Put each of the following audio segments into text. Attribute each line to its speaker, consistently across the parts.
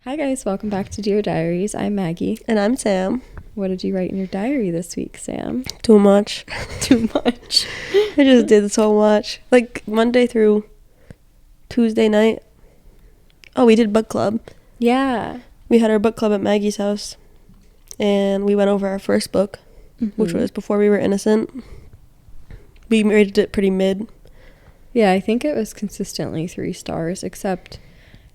Speaker 1: Hi guys, welcome back to Dear Diaries. I'm Maggie.
Speaker 2: And I'm Sam.
Speaker 1: What did you write in your diary this week, Sam?
Speaker 2: Too much.
Speaker 1: Too much.
Speaker 2: I just did so much. Like Monday through Tuesday night. Oh, we did book club.
Speaker 1: Yeah.
Speaker 2: We had our book club at Maggie's house. And we went over our first book, which was Before We Were Innocent. We rated it pretty mid.
Speaker 1: Yeah, I think it was consistently 3 stars, except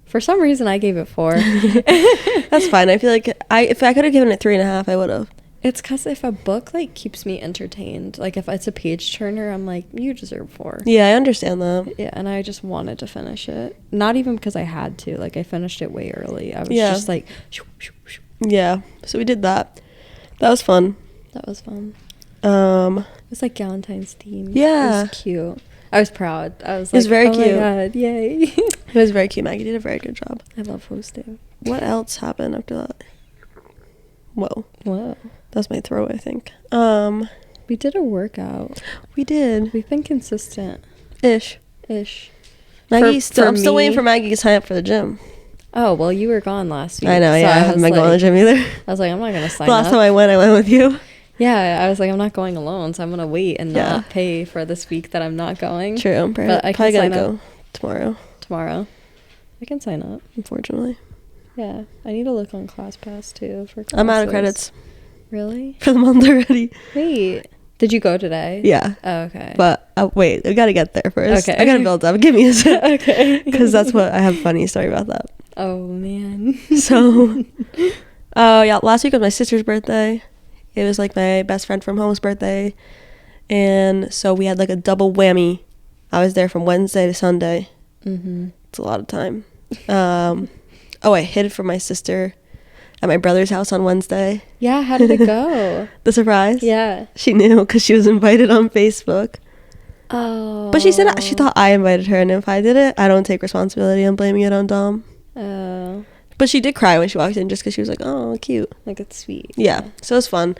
Speaker 1: for some reason I gave it 4.
Speaker 2: That's fine. I feel like if I could have given it 3.5, I would have.
Speaker 1: It's because if a book like keeps me entertained, like if it's a page turner, I'm like, you deserve 4.
Speaker 2: Yeah, I understand that.
Speaker 1: Yeah, and I just wanted to finish it. Not even because I had to. Like I finished it way early. I was just like, shoo, shoo, shoo.
Speaker 2: Yeah, so we did that. That was fun.
Speaker 1: That was fun.
Speaker 2: It
Speaker 1: It was like Galentine's theme.
Speaker 2: Yeah.
Speaker 1: It was cute. I was proud. I was like,
Speaker 2: It was very
Speaker 1: oh
Speaker 2: cute.
Speaker 1: my God, yay.
Speaker 2: It was very cute. Maggie did a very good job.
Speaker 1: I love hosting.
Speaker 2: What else happened after that? Whoa.
Speaker 1: Whoa.
Speaker 2: That's my throat, I think.
Speaker 1: We did a workout.
Speaker 2: We did.
Speaker 1: We've been consistent.
Speaker 2: Ish.
Speaker 1: For
Speaker 2: I'm still waiting
Speaker 1: me-
Speaker 2: for Maggie to sign up for the gym.
Speaker 1: Oh, well, you were gone last week.
Speaker 2: I know,
Speaker 1: so
Speaker 2: yeah. I haven't been going to the gym either.
Speaker 1: I was like, I'm not going to sign
Speaker 2: The last
Speaker 1: up.
Speaker 2: time I went with you.
Speaker 1: Yeah, I was like, I'm not going alone, so I'm going to wait and
Speaker 2: Yeah.
Speaker 1: not pay for this week that I'm not going.
Speaker 2: True.
Speaker 1: But I
Speaker 2: probably
Speaker 1: can
Speaker 2: gotta
Speaker 1: sign
Speaker 2: go tomorrow,
Speaker 1: tomorrow. I can sign up.
Speaker 2: unfortunately.
Speaker 1: Yeah. I need to look on ClassPass, too, for classes.
Speaker 2: I'm out of credits
Speaker 1: Really?
Speaker 2: for the month already.
Speaker 1: Wait. Did you go today?
Speaker 2: Yeah.
Speaker 1: Oh, okay.
Speaker 2: But wait, I gotta get there first.
Speaker 1: Okay.
Speaker 2: I gotta build up. Give me a sec.
Speaker 1: Okay.
Speaker 2: Because that's what I have a funny story about that.
Speaker 1: Oh, man.
Speaker 2: So, yeah, last week was my sister's birthday. It was like my best friend from home's birthday. And so we had like a double whammy. I was there from Wednesday to Sunday.
Speaker 1: Mm-hmm.
Speaker 2: It's a lot of time. I hid from my sister at my brother's house on Wednesday.
Speaker 1: Yeah, how did it go?
Speaker 2: The surprise?
Speaker 1: Yeah.
Speaker 2: She knew because she was invited on Facebook.
Speaker 1: Oh.
Speaker 2: But she said she thought I invited her, and if I did it, I don't take responsibility. I'm blaming it on Dom.
Speaker 1: Oh.
Speaker 2: But she did cry when she walked in just because she was like, oh, cute.
Speaker 1: Like, it's sweet.
Speaker 2: Yeah, so it was fun.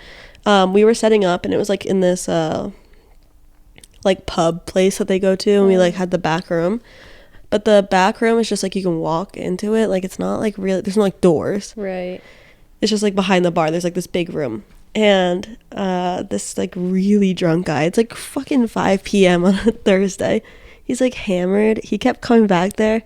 Speaker 2: We were setting up, and it was like in this like pub place that they go to, and we like had the back room. But the back room is just like you can walk into it. Like it's not like really, there's no like doors.
Speaker 1: Right.
Speaker 2: It's just like behind the bar. There's like this big room. And this like really drunk guy, it's like fucking 5 p.m. on a Thursday. He's like hammered. He kept coming back there.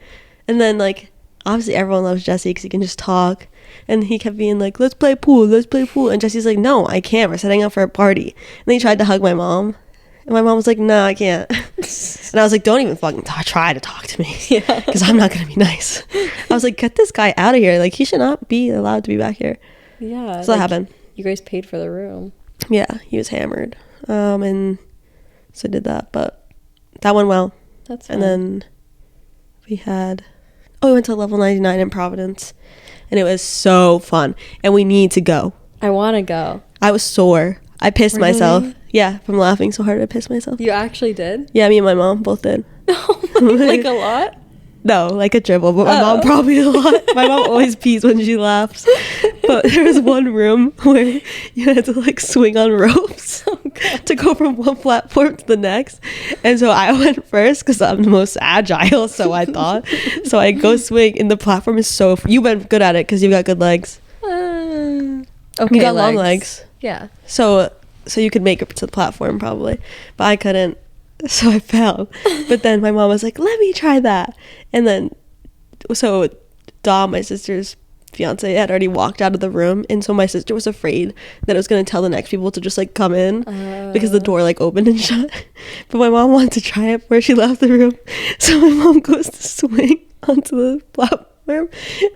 Speaker 2: And then like obviously everyone loves Jesse because he can just talk. And he kept being like, let's play pool. And Jesse's like, no, I can't. We're setting up for a party. And then he tried to hug my mom. And my mom was like, no, I can't. And I was like, don't even fucking try to talk to me.
Speaker 1: Yeah.
Speaker 2: Because I'm not going to be nice. I was like, get this guy out of here. Like, he should not be allowed to be back here.
Speaker 1: Yeah.
Speaker 2: So that happened.
Speaker 1: You guys paid for the room.
Speaker 2: Yeah, he was hammered. And so I did that. But that went well.
Speaker 1: That's fun.
Speaker 2: And then we went to Level 99 in Providence. And it was so fun. And we need to go.
Speaker 1: I want to go.
Speaker 2: I was sore. I pissed
Speaker 1: Really?
Speaker 2: myself. Yeah, from laughing so hard I pissed myself.
Speaker 1: You actually did?
Speaker 2: Yeah, me and my mom both did.
Speaker 1: Like a lot?
Speaker 2: No, like a dribble, but my mom probably a lot. My mom always pees when she laughs. But there was one room where you had to like swing on ropes to go from one platform to the next. And so I went first because I'm the most agile, so I thought. So I go swing, and the platform is you've been good at it because you've got good legs.
Speaker 1: Okay,
Speaker 2: You got long legs.
Speaker 1: Yeah.
Speaker 2: So you could make it to the platform probably, but I couldn't. So I fell. But then my mom was like, let me try that. And then, so Dom, my sister's fiance, had already walked out of the room. And so my sister was afraid that it was going to tell the next people to just like come in because the door like opened and shut. But my mom wanted to try it before she left the room. So my mom goes to swing onto the platform.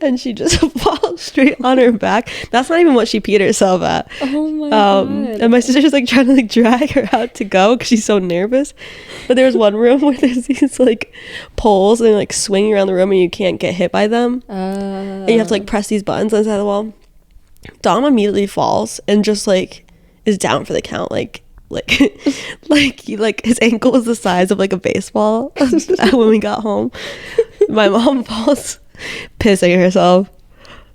Speaker 2: And she just falls straight on her back. That's not even what she peed herself at.
Speaker 1: Oh my God.
Speaker 2: And my sister's like trying to like drag her out to go because she's so nervous. But there was one room where there's these like poles and like swinging around the room and you can't get hit by them. And you have to like press these buttons on the side of the wall. Dom immediately falls and just like is down for the count. Like his ankle was the size of like a baseball when we got home. My mom falls pissing herself.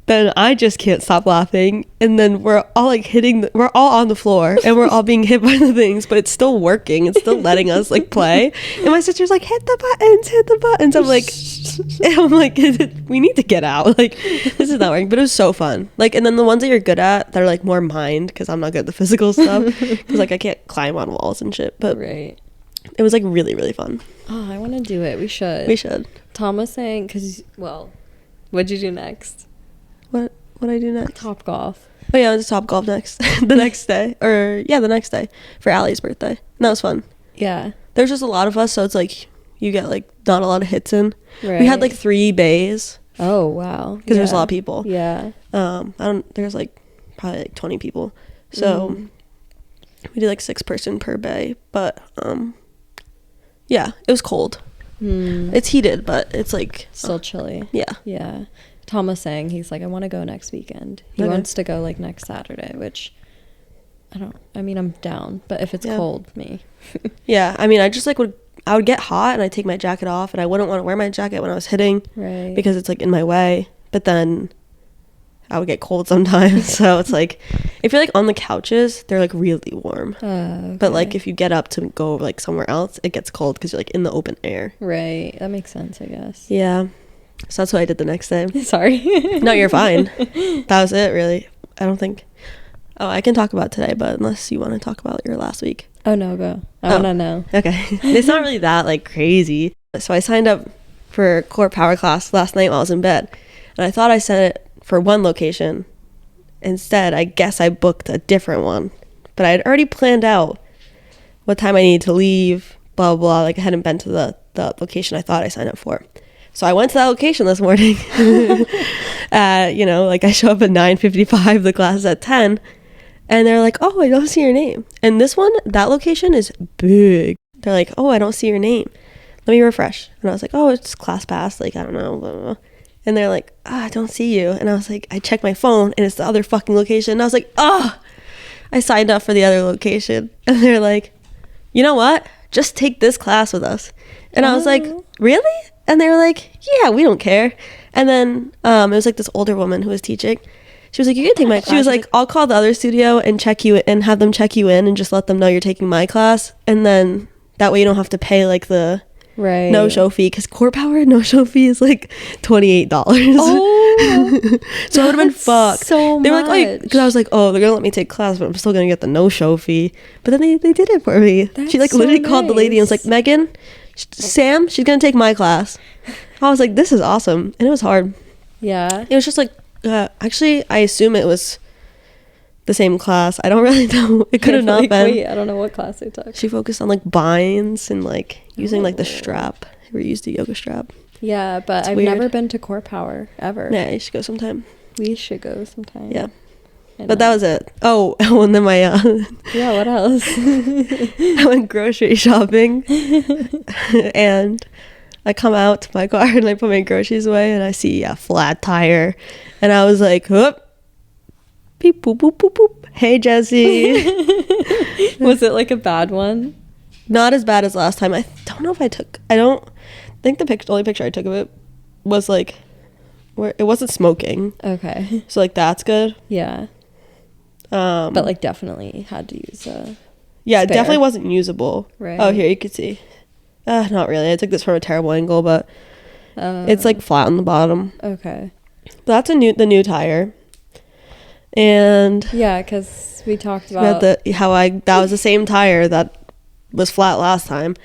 Speaker 2: then I just can't stop laughing, and then we're all like we're all on the floor and we're all being hit by the things, but it's still working, it's still letting us like play. And my sister's like, hit the buttons. I'm like we need to get out, like this is not working. But it was so fun, like. And then the ones that you're good at that are like more mind, because I'm not good at the physical stuff, because like I can't climb on walls and shit, but
Speaker 1: right,
Speaker 2: it was like really, really fun.
Speaker 1: Oh, I want to do it. We should. Tom was saying, because, well, what'd you do next?
Speaker 2: What I do next?
Speaker 1: Top golf.
Speaker 2: Oh yeah, I went to Top Golf next the next day for Allie's birthday. And that was fun.
Speaker 1: Yeah.
Speaker 2: There's just a lot of us, so it's like you get like not a lot of hits in.
Speaker 1: Right.
Speaker 2: We had like 3 bays.
Speaker 1: Oh wow.
Speaker 2: Because there's a lot of people.
Speaker 1: Yeah.
Speaker 2: There's like probably like 20 people. So we did like 6 person per bay, but yeah, it was cold. It's heated, but it's like
Speaker 1: still chilly.
Speaker 2: Yeah.
Speaker 1: Yeah. Tom was saying, he's like, I want to go next weekend. He wants to go like next Saturday, which I'm down, but if it's cold, me.
Speaker 2: Yeah, I mean, I just like I would get hot and I'd take my jacket off, and I wouldn't want to wear my jacket when I was hitting,
Speaker 1: right?
Speaker 2: Because it's like in my way. But then I would get cold sometimes, so it's like if you're like on the couches, they're like really warm. Okay. But like if you get up to go like somewhere else, it gets cold because you're like in the open air.
Speaker 1: Right, that makes sense, I guess.
Speaker 2: Yeah. So that's what I did the next day.
Speaker 1: Sorry.
Speaker 2: No, you're fine. That was it, really. I don't think... Oh, I can talk about today, but unless you want to talk about your last week.
Speaker 1: Oh, no, go. I want to know.
Speaker 2: Okay. It's not really that, like, crazy. So I signed up for core power class last night while I was in bed. And I thought I sent it for one location. Instead, I guess I booked a different one. But I had already planned out what time I needed to leave, blah, blah, blah. Like, I hadn't been to the location I thought I signed up for. So I went to that location this morning. Like I show up at 9:55, the class is at 10, and they're like, oh, I don't see your name. And that location is big. They're like, oh, I don't see your name. Let me refresh. And I was like, oh, it's class pass. Like, I don't know. Blah, blah, blah. And they're like, I don't see you. And I was like, I checked my phone and it's the other fucking location. And I was like, I signed up for the other location. And they're like, you know what? Just take this class with us. And I was like, really? And they were like, yeah, we don't care. And then it was like this older woman who was teaching. She was like, you can take my class. She was like, I'll call the other studio and check you and have them check you in and just let them know you're taking my class. And then that way you don't have to pay like the no show fee, because core power no show fee is like $28. Oh, so I would have been fucked.
Speaker 1: So
Speaker 2: they were like, because I was like, oh, they're gonna let me take class, but I'm still gonna get the no show fee. But then they did it for me. She like literally called the lady and was like, Megan, Sam, she's gonna take my class. I was like, this is awesome. And it was hard.
Speaker 1: Yeah,
Speaker 2: it was just like actually I assume it was the same class. I don't really know. It could have not been.
Speaker 1: Wait, I don't know what class they took.
Speaker 2: She focused on like binds and like using like the strap. We used the yoga strap.
Speaker 1: Yeah, but I've never been to core power ever.
Speaker 2: Yeah, you should go sometime.
Speaker 1: We should go sometime.
Speaker 2: Yeah. But that was it. Oh, and then my
Speaker 1: yeah, what else?
Speaker 2: I went grocery shopping and I come out to my car and I put my groceries away and I see a flat tire and I was like, whoop, beep, boop, boop, boop, boop. Hey, Jesse.
Speaker 1: Was it like a bad one?
Speaker 2: Not as bad as last time. I don't think the only picture I took of it was like where it wasn't smoking.
Speaker 1: Okay.
Speaker 2: So like that's good.
Speaker 1: Yeah. But like definitely had to use a
Speaker 2: yeah, it
Speaker 1: spare.
Speaker 2: definitely wasn't usable.
Speaker 1: Right.
Speaker 2: Oh, here you can see. Not really. I took this from a terrible angle, but it's like flat on the bottom.
Speaker 1: Okay.
Speaker 2: But that's the new tire. And
Speaker 1: yeah, because we talked about
Speaker 2: that was the same tire that was flat last time.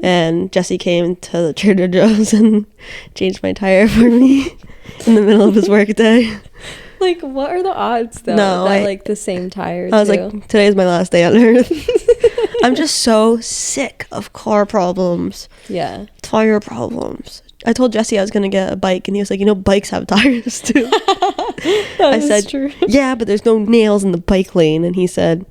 Speaker 2: And Jesse came to the Trader Joe's and changed my tire for me in the middle of his work day.
Speaker 1: Like, what are the odds though that like the same tire
Speaker 2: I was like, today's my last day on earth. I'm just so sick of car problems.
Speaker 1: Yeah.
Speaker 2: Tire problems. I told Jesse I was going to get a bike and he was like, bikes have tires too. I said, true. Yeah, but there's no nails in the bike lane. And he said,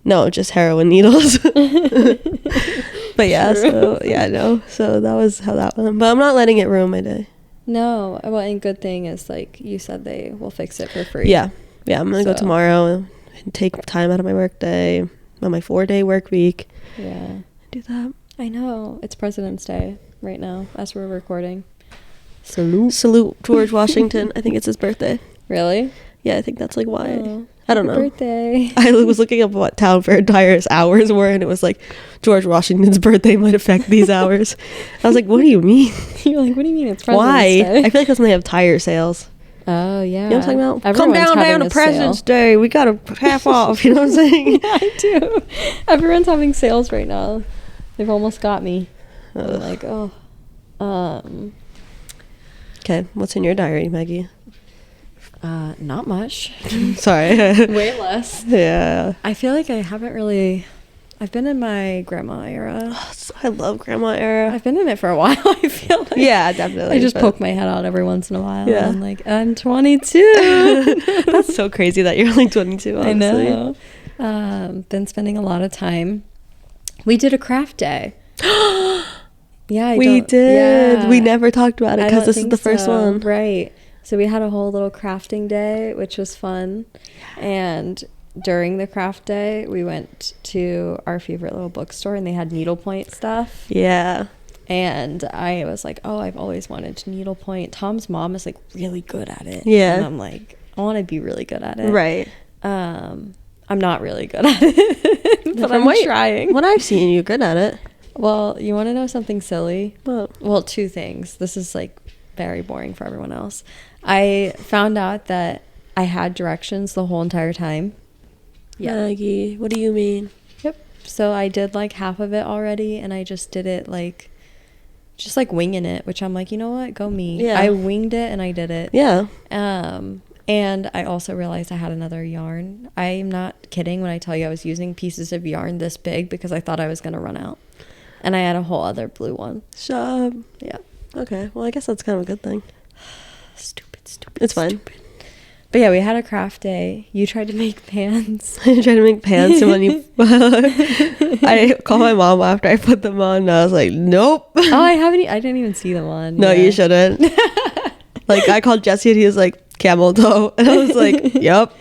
Speaker 2: no, just heroin needles. But yeah, true. So that was how that went. But I'm not letting it ruin my day.
Speaker 1: No, well, and good thing is like you said they will fix it for free.
Speaker 2: Yeah, I'm gonna go tomorrow and take time out of my work day on my 4-day work week.
Speaker 1: Yeah,
Speaker 2: do that.
Speaker 1: I know it's President's Day right now as we're recording,
Speaker 2: Salute George Washington. I think it's his birthday.
Speaker 1: Really?
Speaker 2: Yeah, I think that's like why.
Speaker 1: Oh,
Speaker 2: I don't
Speaker 1: happy
Speaker 2: know.
Speaker 1: birthday.
Speaker 2: I was looking up what Town Fair tires hours were, and it was like George Washington's birthday might affect these hours. I was like, what do you mean?
Speaker 1: You're like, what do you mean it's President's
Speaker 2: Why?
Speaker 1: Day?
Speaker 2: I feel like that's when they have tire sales.
Speaker 1: Oh, yeah.
Speaker 2: You know what I'm talking about?
Speaker 1: Everyone's
Speaker 2: Come
Speaker 1: having
Speaker 2: down
Speaker 1: a
Speaker 2: to President's
Speaker 1: sale.
Speaker 2: Day. We got a half off. You know what I'm saying?
Speaker 1: Yeah, I do. Everyone's having sales right now. They've almost got me. I'm like, oh.
Speaker 2: Okay, what's in your diary, Maggie?
Speaker 1: Not much.
Speaker 2: Sorry.
Speaker 1: Way less.
Speaker 2: Yeah.
Speaker 1: I feel like I haven't really... I've been in my grandma era.
Speaker 2: I love grandma era.
Speaker 1: I've been in it for a while, I feel like.
Speaker 2: Yeah, definitely.
Speaker 1: I just poke my head out every once in a while.
Speaker 2: Yeah.
Speaker 1: I'm like, I'm 22.
Speaker 2: That's so crazy that you're only 22, honestly.
Speaker 1: I know. Been spending a lot of time. We did a craft day. Yeah,
Speaker 2: We did.
Speaker 1: Yeah.
Speaker 2: We never talked about it
Speaker 1: I
Speaker 2: because
Speaker 1: don't
Speaker 2: this is
Speaker 1: think
Speaker 2: the first
Speaker 1: so.
Speaker 2: one.
Speaker 1: Right. So we had a whole little crafting day, which was fun. And during the craft day, we went to our favorite little bookstore and they had needlepoint stuff.
Speaker 2: Yeah.
Speaker 1: And I was like, oh, I've always wanted to needlepoint. Tom's mom is like really good at it.
Speaker 2: Yeah.
Speaker 1: And I'm like, I want to be really good at it.
Speaker 2: Right.
Speaker 1: I'm not really good at it, but I'm trying.
Speaker 2: What I've seen, you're good at it.
Speaker 1: Well, you want to know something silly?
Speaker 2: What?
Speaker 1: Well, two things. This is like very boring for everyone else. I found out that I had directions the whole entire time.
Speaker 2: Yeah. Maggie, what do you mean?
Speaker 1: Yep. So I did like half of it already, and I just did it like, just like winging it, which I'm like, you know what? Go me.
Speaker 2: Yeah.
Speaker 1: I winged it and I did it.
Speaker 2: Yeah.
Speaker 1: And I also realized I had another yarn. I'm not kidding when I tell you I was using pieces of yarn this big because I thought I was going to run out. And I had a whole other blue one.
Speaker 2: Shut up.
Speaker 1: Yeah.
Speaker 2: Okay. Well, I guess that's kind of a good thing.
Speaker 1: Stupid.
Speaker 2: It's fine.
Speaker 1: Stupid. But yeah, we had a craft day. You tried to make pants.
Speaker 2: I tried to make pants, and when you, I called my mom after I put them on, and I was like, "Nope."
Speaker 1: Oh, I didn't even see them on.
Speaker 2: No,
Speaker 1: yeah.
Speaker 2: you shouldn't. Like, I called Jesse, and he was like, "Camel toe," and I was like, "Yep,"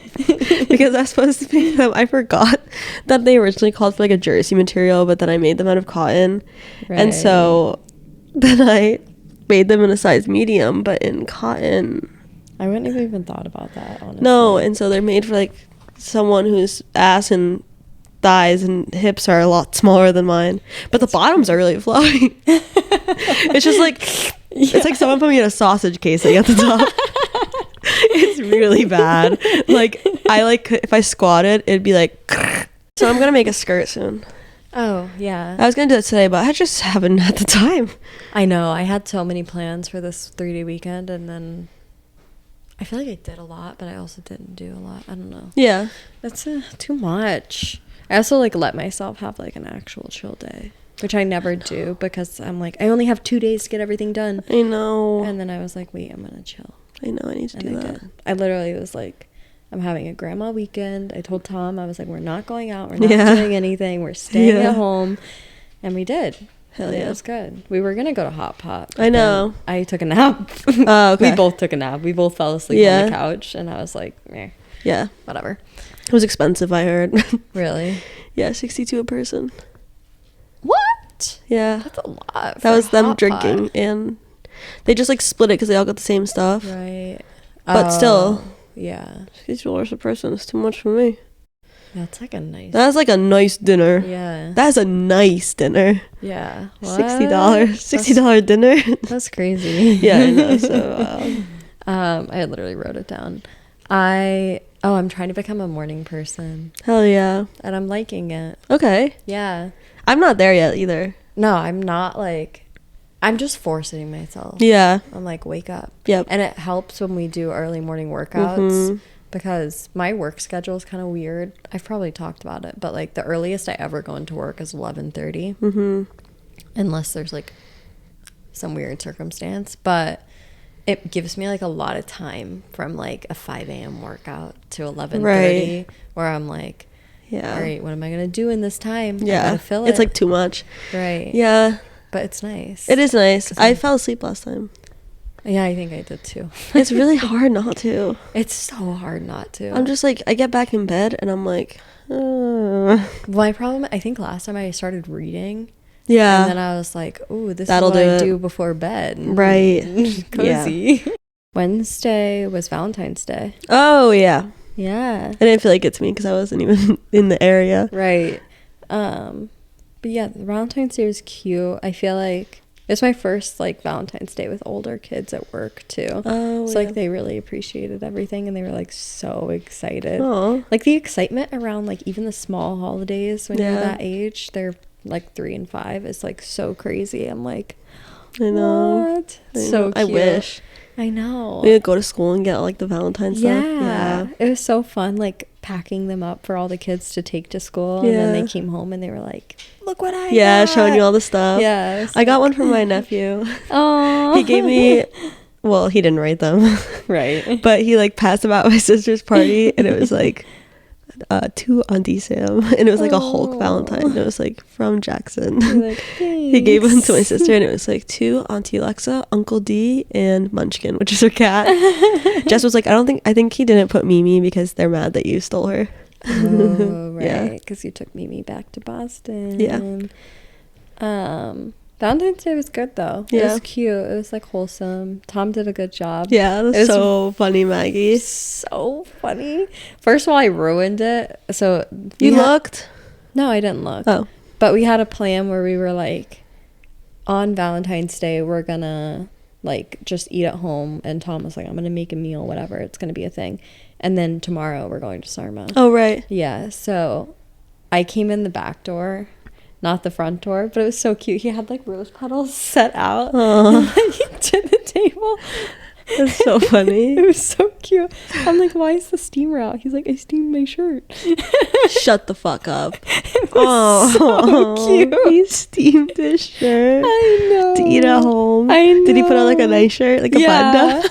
Speaker 2: because I was supposed to make them. I forgot that they originally called for like a jersey material, but then I made them out of cotton, and so then I made them in a size medium, but in cotton.
Speaker 1: I wouldn't have even thought about that, honestly.
Speaker 2: No, and so they're made for like someone whose ass and thighs and hips are a lot smaller than mine, but the bottoms are really flowy. It's just like it's like someone put me in a sausage casing at the top. It's really bad. Like if I squatted, it'd be like. So I'm gonna make a skirt soon.
Speaker 1: Oh, yeah.
Speaker 2: I was gonna do it today, but I just haven't had the time.
Speaker 1: I know. I had so many plans for this 3-day weekend, and then I feel like I did a lot, but I also didn't do a lot. I don't know.
Speaker 2: Yeah.
Speaker 1: That's too much. I also like let myself have like an actual chill day, which I never do because I'm like, I only have 2 days to get everything done.
Speaker 2: I know.
Speaker 1: And then I was like, wait, I'm gonna chill.
Speaker 2: I know. I need to do that.
Speaker 1: I literally was like, I'm having a grandma weekend. I told Tom, I was like, we're not going out. We're not doing anything. We're staying at home. And we did.
Speaker 2: Hell yeah.
Speaker 1: It was good. We were going to go to Hot Pot.
Speaker 2: I know.
Speaker 1: I took a nap.
Speaker 2: Oh, okay.
Speaker 1: We both took a nap. We both fell asleep on the couch. And I was like,
Speaker 2: yeah.
Speaker 1: Whatever.
Speaker 2: It was expensive, I heard.
Speaker 1: Really?
Speaker 2: Yeah, $62 a person.
Speaker 1: What?
Speaker 2: Yeah.
Speaker 1: That's a lot.
Speaker 2: That was them
Speaker 1: Hot
Speaker 2: drinking.
Speaker 1: Pot.
Speaker 2: And they just like split it because they all got the same stuff.
Speaker 1: Right.
Speaker 2: But still.
Speaker 1: Yeah.
Speaker 2: $60 a person is too much for me.
Speaker 1: That's like a nice.
Speaker 2: That's like a nice dinner.
Speaker 1: Yeah.
Speaker 2: That's a nice dinner.
Speaker 1: Yeah. What?
Speaker 2: $60 dinner.
Speaker 1: That's crazy.
Speaker 2: Yeah, I know. So,
Speaker 1: I literally wrote it down. I'm trying to become a morning person.
Speaker 2: hell yeah.
Speaker 1: And I'm liking it.
Speaker 2: Okay.
Speaker 1: Yeah.
Speaker 2: I'm not there yet either.
Speaker 1: No, I'm not like, I'm just forcing myself.
Speaker 2: Yeah.
Speaker 1: I'm like, wake up.
Speaker 2: Yep.
Speaker 1: And it helps when we do early morning workouts
Speaker 2: Mm-hmm.
Speaker 1: because my work schedule is kind of weird. I've probably talked about it, but like the earliest I ever go into work is 11:30.
Speaker 2: Mm-hmm.
Speaker 1: Unless there's like some weird circumstance. But it gives me like a lot of time from like a 5 a.m. workout to 11:30
Speaker 2: Right.
Speaker 1: where I'm like,
Speaker 2: Yeah.
Speaker 1: all right, what am I going to do in this time?
Speaker 2: Yeah.
Speaker 1: I gotta fill
Speaker 2: It's
Speaker 1: it.
Speaker 2: like too much.
Speaker 1: Right.
Speaker 2: Yeah.
Speaker 1: But it's nice.
Speaker 2: It is nice. I fell asleep last time.
Speaker 1: Yeah, I think I did too.
Speaker 2: It's really hard not to.
Speaker 1: It's so hard not to.
Speaker 2: I'm just like, I get back in bed and I'm like,
Speaker 1: My problem, I think last time I started reading
Speaker 2: Yeah.
Speaker 1: And then I was like, ooh, this
Speaker 2: That'll
Speaker 1: is what
Speaker 2: do
Speaker 1: I
Speaker 2: it.
Speaker 1: do before bed.
Speaker 2: Right.
Speaker 1: Cozy. Yeah. Wednesday was Valentine's Day.
Speaker 2: Oh, yeah.
Speaker 1: Yeah.
Speaker 2: I didn't feel like it to me because I wasn't even in the area.
Speaker 1: Right. But yeah, Valentine's Day was cute. I feel like it was my first like Valentine's Day with older kids at work too.
Speaker 2: Oh,
Speaker 1: so
Speaker 2: yeah.
Speaker 1: like they really appreciated everything and they were like so excited.
Speaker 2: Aw.
Speaker 1: Like the excitement around like even the small holidays when you're
Speaker 2: Yeah.
Speaker 1: that age, they're like 3 and 5 is like so crazy. I'm like,
Speaker 2: I know.
Speaker 1: what?
Speaker 2: I
Speaker 1: So
Speaker 2: know.
Speaker 1: cute.
Speaker 2: I wish.
Speaker 1: I know.
Speaker 2: We could go to school and get like the Valentine's stuff.
Speaker 1: Yeah. It was so fun like packing them up for all the kids to take to school. And then they came home and they were like, look what I got.
Speaker 2: Showing you all the stuff.
Speaker 1: Yeah.
Speaker 2: I got one from my nephew.
Speaker 1: Oh.
Speaker 2: He gave me, well, he didn't write them.
Speaker 1: Right.
Speaker 2: But he like passed them out at my sister's party and it was like to Auntie Sam and it was like a Hulk Valentine and it was like from Jackson.
Speaker 1: Like,
Speaker 2: he gave one to my sister and it was like to Auntie Alexa, Uncle D, and Munchkin, which is her cat. Jess was like, I think he didn't put Mimi because they're mad that you stole her.
Speaker 1: Oh, right.
Speaker 2: Yeah.
Speaker 1: Because you took Mimi back to Boston.
Speaker 2: Yeah.
Speaker 1: Valentine's Day was good though. It
Speaker 2: Yeah.
Speaker 1: was cute. It was like wholesome. Tom did a good job.
Speaker 2: Yeah,
Speaker 1: It was
Speaker 2: so funny, Maggie.
Speaker 1: So funny. First of all, I ruined it. So
Speaker 2: You looked?
Speaker 1: No, I didn't look.
Speaker 2: Oh.
Speaker 1: But we had a plan where we were like, on Valentine's Day, we're gonna like just eat at home. And Tom was like, I'm gonna make a meal, whatever. It's gonna be a thing. And then tomorrow we're going to Sarma.
Speaker 2: Oh, right.
Speaker 1: Yeah. So I came in the back door, not the front door, but it was so cute. He had like rose petals set out and, like, to the table.
Speaker 2: That's so funny.
Speaker 1: It was so cute. I'm like, why is the steamer out? He's like, I steamed my shirt.
Speaker 2: Shut the fuck up.
Speaker 1: It was so cute.
Speaker 2: He steamed his shirt
Speaker 1: I know.
Speaker 2: to eat at home.
Speaker 1: I know.
Speaker 2: Did he put on like a nice shirt, like a panda?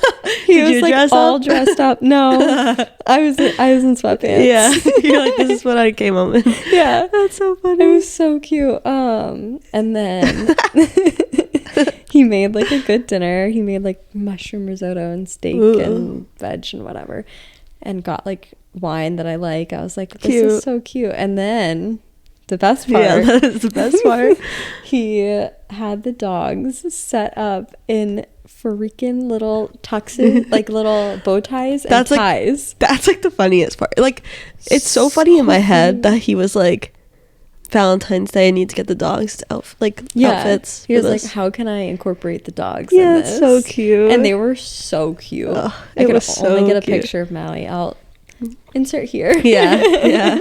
Speaker 1: He
Speaker 2: Did
Speaker 1: was
Speaker 2: you
Speaker 1: like
Speaker 2: dress
Speaker 1: all
Speaker 2: up?
Speaker 1: dressed up. No, I was in sweatpants.
Speaker 2: Yeah. You're like, this is what I came home in.
Speaker 1: Yeah.
Speaker 2: That's so funny.
Speaker 1: It was so cute. And then he made like a good dinner. He made like mushroom risotto and steak and veg and whatever, and got like wine that I like. I was like, this
Speaker 2: Cute.
Speaker 1: is so cute. And then the best part,
Speaker 2: Yeah, that is the best part.
Speaker 1: he had the dogs set up in freaking little tuxes, like little bow ties and
Speaker 2: That's, like,
Speaker 1: ties.
Speaker 2: That's like the funniest part. Like, it's so funny in my head that he was like, Valentine's Day, I need to get the dogs outfits.
Speaker 1: He was
Speaker 2: for
Speaker 1: like,
Speaker 2: this.
Speaker 1: how can I incorporate the dogs
Speaker 2: Yeah,
Speaker 1: in
Speaker 2: it's
Speaker 1: this?
Speaker 2: so cute.
Speaker 1: And they were so cute.
Speaker 2: Ugh,
Speaker 1: I
Speaker 2: it
Speaker 1: could
Speaker 2: was
Speaker 1: only
Speaker 2: so
Speaker 1: get a
Speaker 2: cute.
Speaker 1: picture of Maui. I'll insert here.
Speaker 2: Yeah, yeah.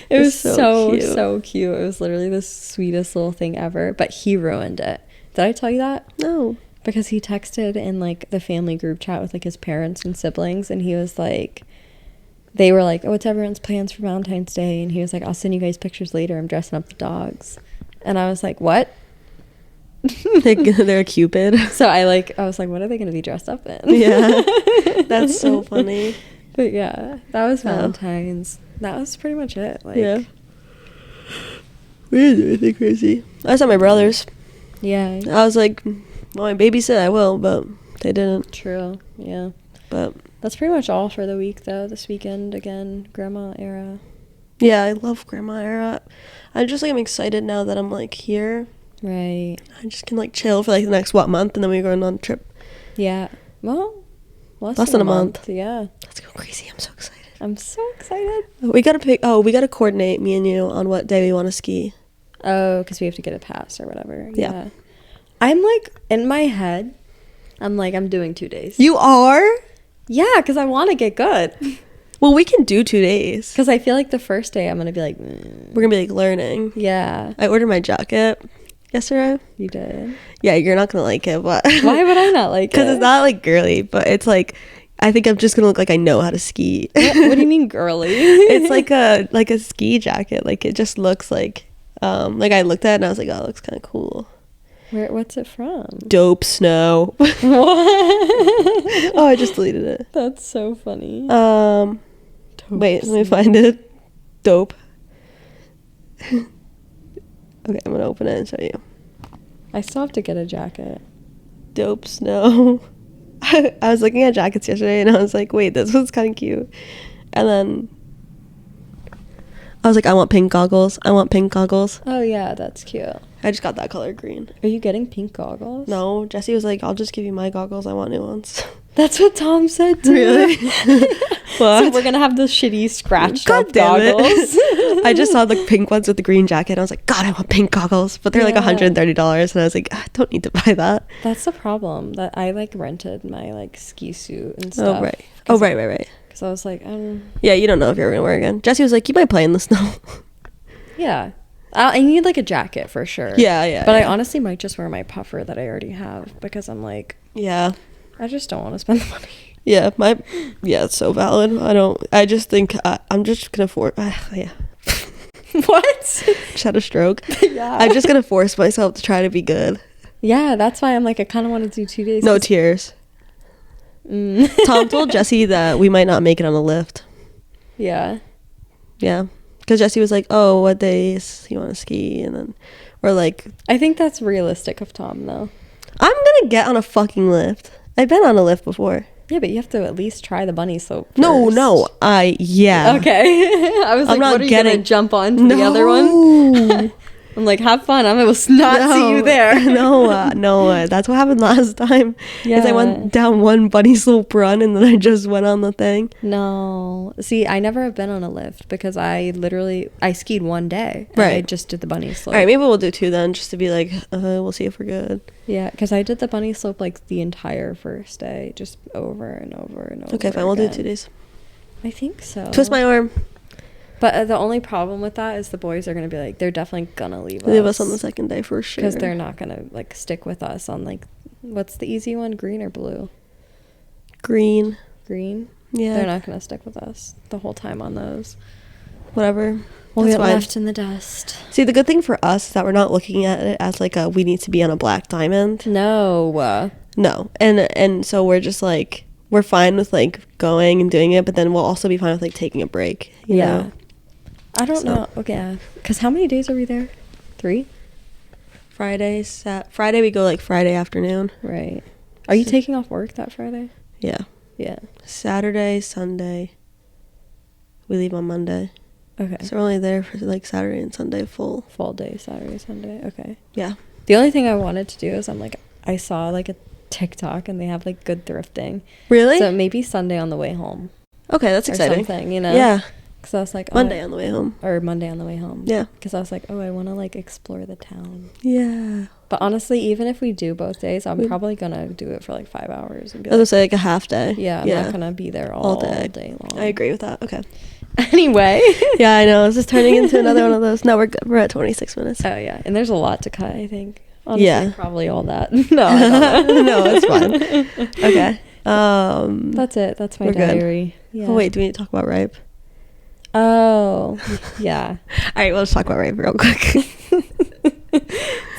Speaker 1: It was so
Speaker 2: cute.
Speaker 1: cute. It was literally the sweetest little thing ever. But he ruined it. Did I tell you that?
Speaker 2: No.
Speaker 1: Because he texted in like the family group chat with like his parents and siblings, and he was like, they were like, oh, what's everyone's plans for Valentine's Day? And he was like, I'll send you guys pictures later. I'm dressing up the dogs. And I was like, what?
Speaker 2: They're a Cupid.
Speaker 1: So I was like, what are they going to be dressed up in?
Speaker 2: Yeah. That's so funny.
Speaker 1: But yeah, that was
Speaker 2: Oh.
Speaker 1: Valentine's. That was pretty much it. Like,
Speaker 2: Yeah. We didn't do anything crazy. I was at my brother's.
Speaker 1: Yeah.
Speaker 2: I was like, well, my baby said I will, but they didn't.
Speaker 1: True. Yeah.
Speaker 2: But
Speaker 1: That's pretty much all for the week, though. This weekend, again, grandma era.
Speaker 2: yeah, I love grandma era. I'm just like, I'm excited now that I'm like here.
Speaker 1: Right.
Speaker 2: I just can like chill for like the next month, and then we're going on a trip.
Speaker 1: Yeah. Well, less
Speaker 2: Less than a month.
Speaker 1: Yeah.
Speaker 2: Let's go crazy. I'm so excited.
Speaker 1: I'm so excited.
Speaker 2: We gotta coordinate, me and you, on what day we want to ski.
Speaker 1: Oh, because we have to get a pass or whatever.
Speaker 2: Yeah.
Speaker 1: I'm like, in my head, I'm like, I'm doing 2 days.
Speaker 2: You are?
Speaker 1: Yeah, because I want to get good.
Speaker 2: Well, we can do 2 days.
Speaker 1: Because I feel like the first day I'm going to be like,
Speaker 2: We're gonna be like learning.
Speaker 1: yeah.
Speaker 2: I ordered my jacket yesterday.
Speaker 1: You did.
Speaker 2: Yeah, you're not gonna like it, but
Speaker 1: Why would I not like it?
Speaker 2: because it's not like girly, but it's like, I think I'm just gonna look like I know how to ski.
Speaker 1: What do you mean girly?
Speaker 2: It's like a ski jacket. Like, it just looks like I looked at it and I was like, oh, it looks kind of cool.
Speaker 1: What's it from?
Speaker 2: Dope Snow.
Speaker 1: What?
Speaker 2: Oh, I just deleted it.
Speaker 1: That's so funny.
Speaker 2: Wait, let me find it. Dope. Okay, I'm gonna open it and show you.
Speaker 1: I still have to get a jacket.
Speaker 2: Dope Snow. I was looking at jackets yesterday and I was like, wait, this one's kind of cute. And then I was like, I want pink goggles.
Speaker 1: Oh yeah, that's cute.
Speaker 2: I just got that color green.
Speaker 1: Are you getting pink goggles?
Speaker 2: No, Jesse was like, I'll just give you my goggles. I want new ones.
Speaker 1: That's what Tom said too.
Speaker 2: Really?
Speaker 1: So we're gonna have those shitty scratched
Speaker 2: God
Speaker 1: up
Speaker 2: damn it.
Speaker 1: goggles.
Speaker 2: I just saw the pink ones with the green jacket. I was like, God, I want pink goggles. But they're like $130. And I was like, I don't need to buy that.
Speaker 1: That's the problem. That I like rented my like ski suit and stuff.
Speaker 2: Oh, right.
Speaker 1: Because I was like,
Speaker 2: yeah, you don't know if you're gonna wear it again. Jesse was like, you might play in the snow.
Speaker 1: yeah. I need like a jacket for sure.
Speaker 2: Yeah.
Speaker 1: But I honestly might just wear my puffer that I already have because I'm like,
Speaker 2: yeah,
Speaker 1: I just don't want to spend the money.
Speaker 2: Yeah, it's so valid. I just think I'm just gonna yeah.
Speaker 1: What?
Speaker 2: Just had a stroke.
Speaker 1: Yeah.
Speaker 2: I'm just gonna force myself to try to be good.
Speaker 1: Yeah, that's why I'm like, I kind of want to do 2 days.
Speaker 2: No tears. Tom told Jesse that we might not make it on the lift.
Speaker 1: Yeah.
Speaker 2: Yeah. Because Jesse was like, oh, what days you want to ski? And then we're like...
Speaker 1: I think that's realistic of Tom, though.
Speaker 2: I'm going to get on a fucking lift. I've been on a lift before.
Speaker 1: Yeah, but you have to at least try the bunny slope first.
Speaker 2: No. Yeah.
Speaker 1: Okay. I was like,
Speaker 2: not
Speaker 1: what are you going to jump on to the other one? I'm like, have fun. I will not see you there.
Speaker 2: No. That's what happened last time.
Speaker 1: Yeah.
Speaker 2: Is I went down one bunny slope run and then I just went on the thing.
Speaker 1: No. See, I never have been on a lift because I skied one day. And
Speaker 2: right.
Speaker 1: I just did the bunny slope.
Speaker 2: All right, maybe we'll do 2 then, just to be like, we'll see if we're good.
Speaker 1: Yeah, because I did the bunny slope like the entire first day, just over and over and over.
Speaker 2: Okay, fine. We'll do 2 days.
Speaker 1: I think so.
Speaker 2: Twist my arm.
Speaker 1: But the only problem with that is the boys are going to be like, they're definitely going to leave
Speaker 2: us on the second day for sure.
Speaker 1: Because they're not going to like stick with us on like, what's the easy one? Green or blue?
Speaker 2: Green.
Speaker 1: Yeah. They're not going to stick with us the whole time on those.
Speaker 2: Whatever.
Speaker 1: We'll get left in the dust.
Speaker 2: See, the good thing for us is that we're not looking at it as like we need to be on a black diamond.
Speaker 1: No.
Speaker 2: And so we're just like, we're fine with like going and doing it, but then we'll also be fine with like taking a break. You know?
Speaker 1: I don't know. Okay. Because how many days are we there? 3?
Speaker 2: Friday we go like Friday afternoon.
Speaker 1: Right. Are you taking off work that Friday?
Speaker 2: Yeah. Saturday, Sunday. We leave on Monday.
Speaker 1: Okay.
Speaker 2: So we're only there for like Saturday and Sunday full
Speaker 1: day, Saturday, Sunday. Okay.
Speaker 2: Yeah.
Speaker 1: The only thing I wanted to do is I saw like a TikTok and they have like good thrifting.
Speaker 2: Really?
Speaker 1: So maybe Sunday on the way home.
Speaker 2: Okay, that's exciting.
Speaker 1: Or something, you know?
Speaker 2: Yeah.
Speaker 1: Because I was like,
Speaker 2: Monday on the way home.
Speaker 1: Or Monday on the way home.
Speaker 2: Yeah.
Speaker 1: Because I was like, I want to like explore the town.
Speaker 2: Yeah.
Speaker 1: But honestly, even if we do both days, I'm probably going to do it for like 5 hours. And be
Speaker 2: I was going to say like a half day.
Speaker 1: Yeah, I'm not going to be there all day long.
Speaker 2: I agree with that. Okay.
Speaker 1: Anyway.
Speaker 2: Yeah, I know. This is turning into another one of those. No, we're at 26 minutes.
Speaker 1: Oh, yeah. And there's a lot to cut, I think. Honestly,
Speaker 2: yeah.
Speaker 1: Probably all that. No, I don't know.
Speaker 2: No, it's fine. Okay.
Speaker 1: That's it. That's my diary.
Speaker 2: Yeah. Oh, wait. Do we need to talk about Ripe?
Speaker 1: Oh, yeah.
Speaker 2: All right. Let's talk about Ripe real quick.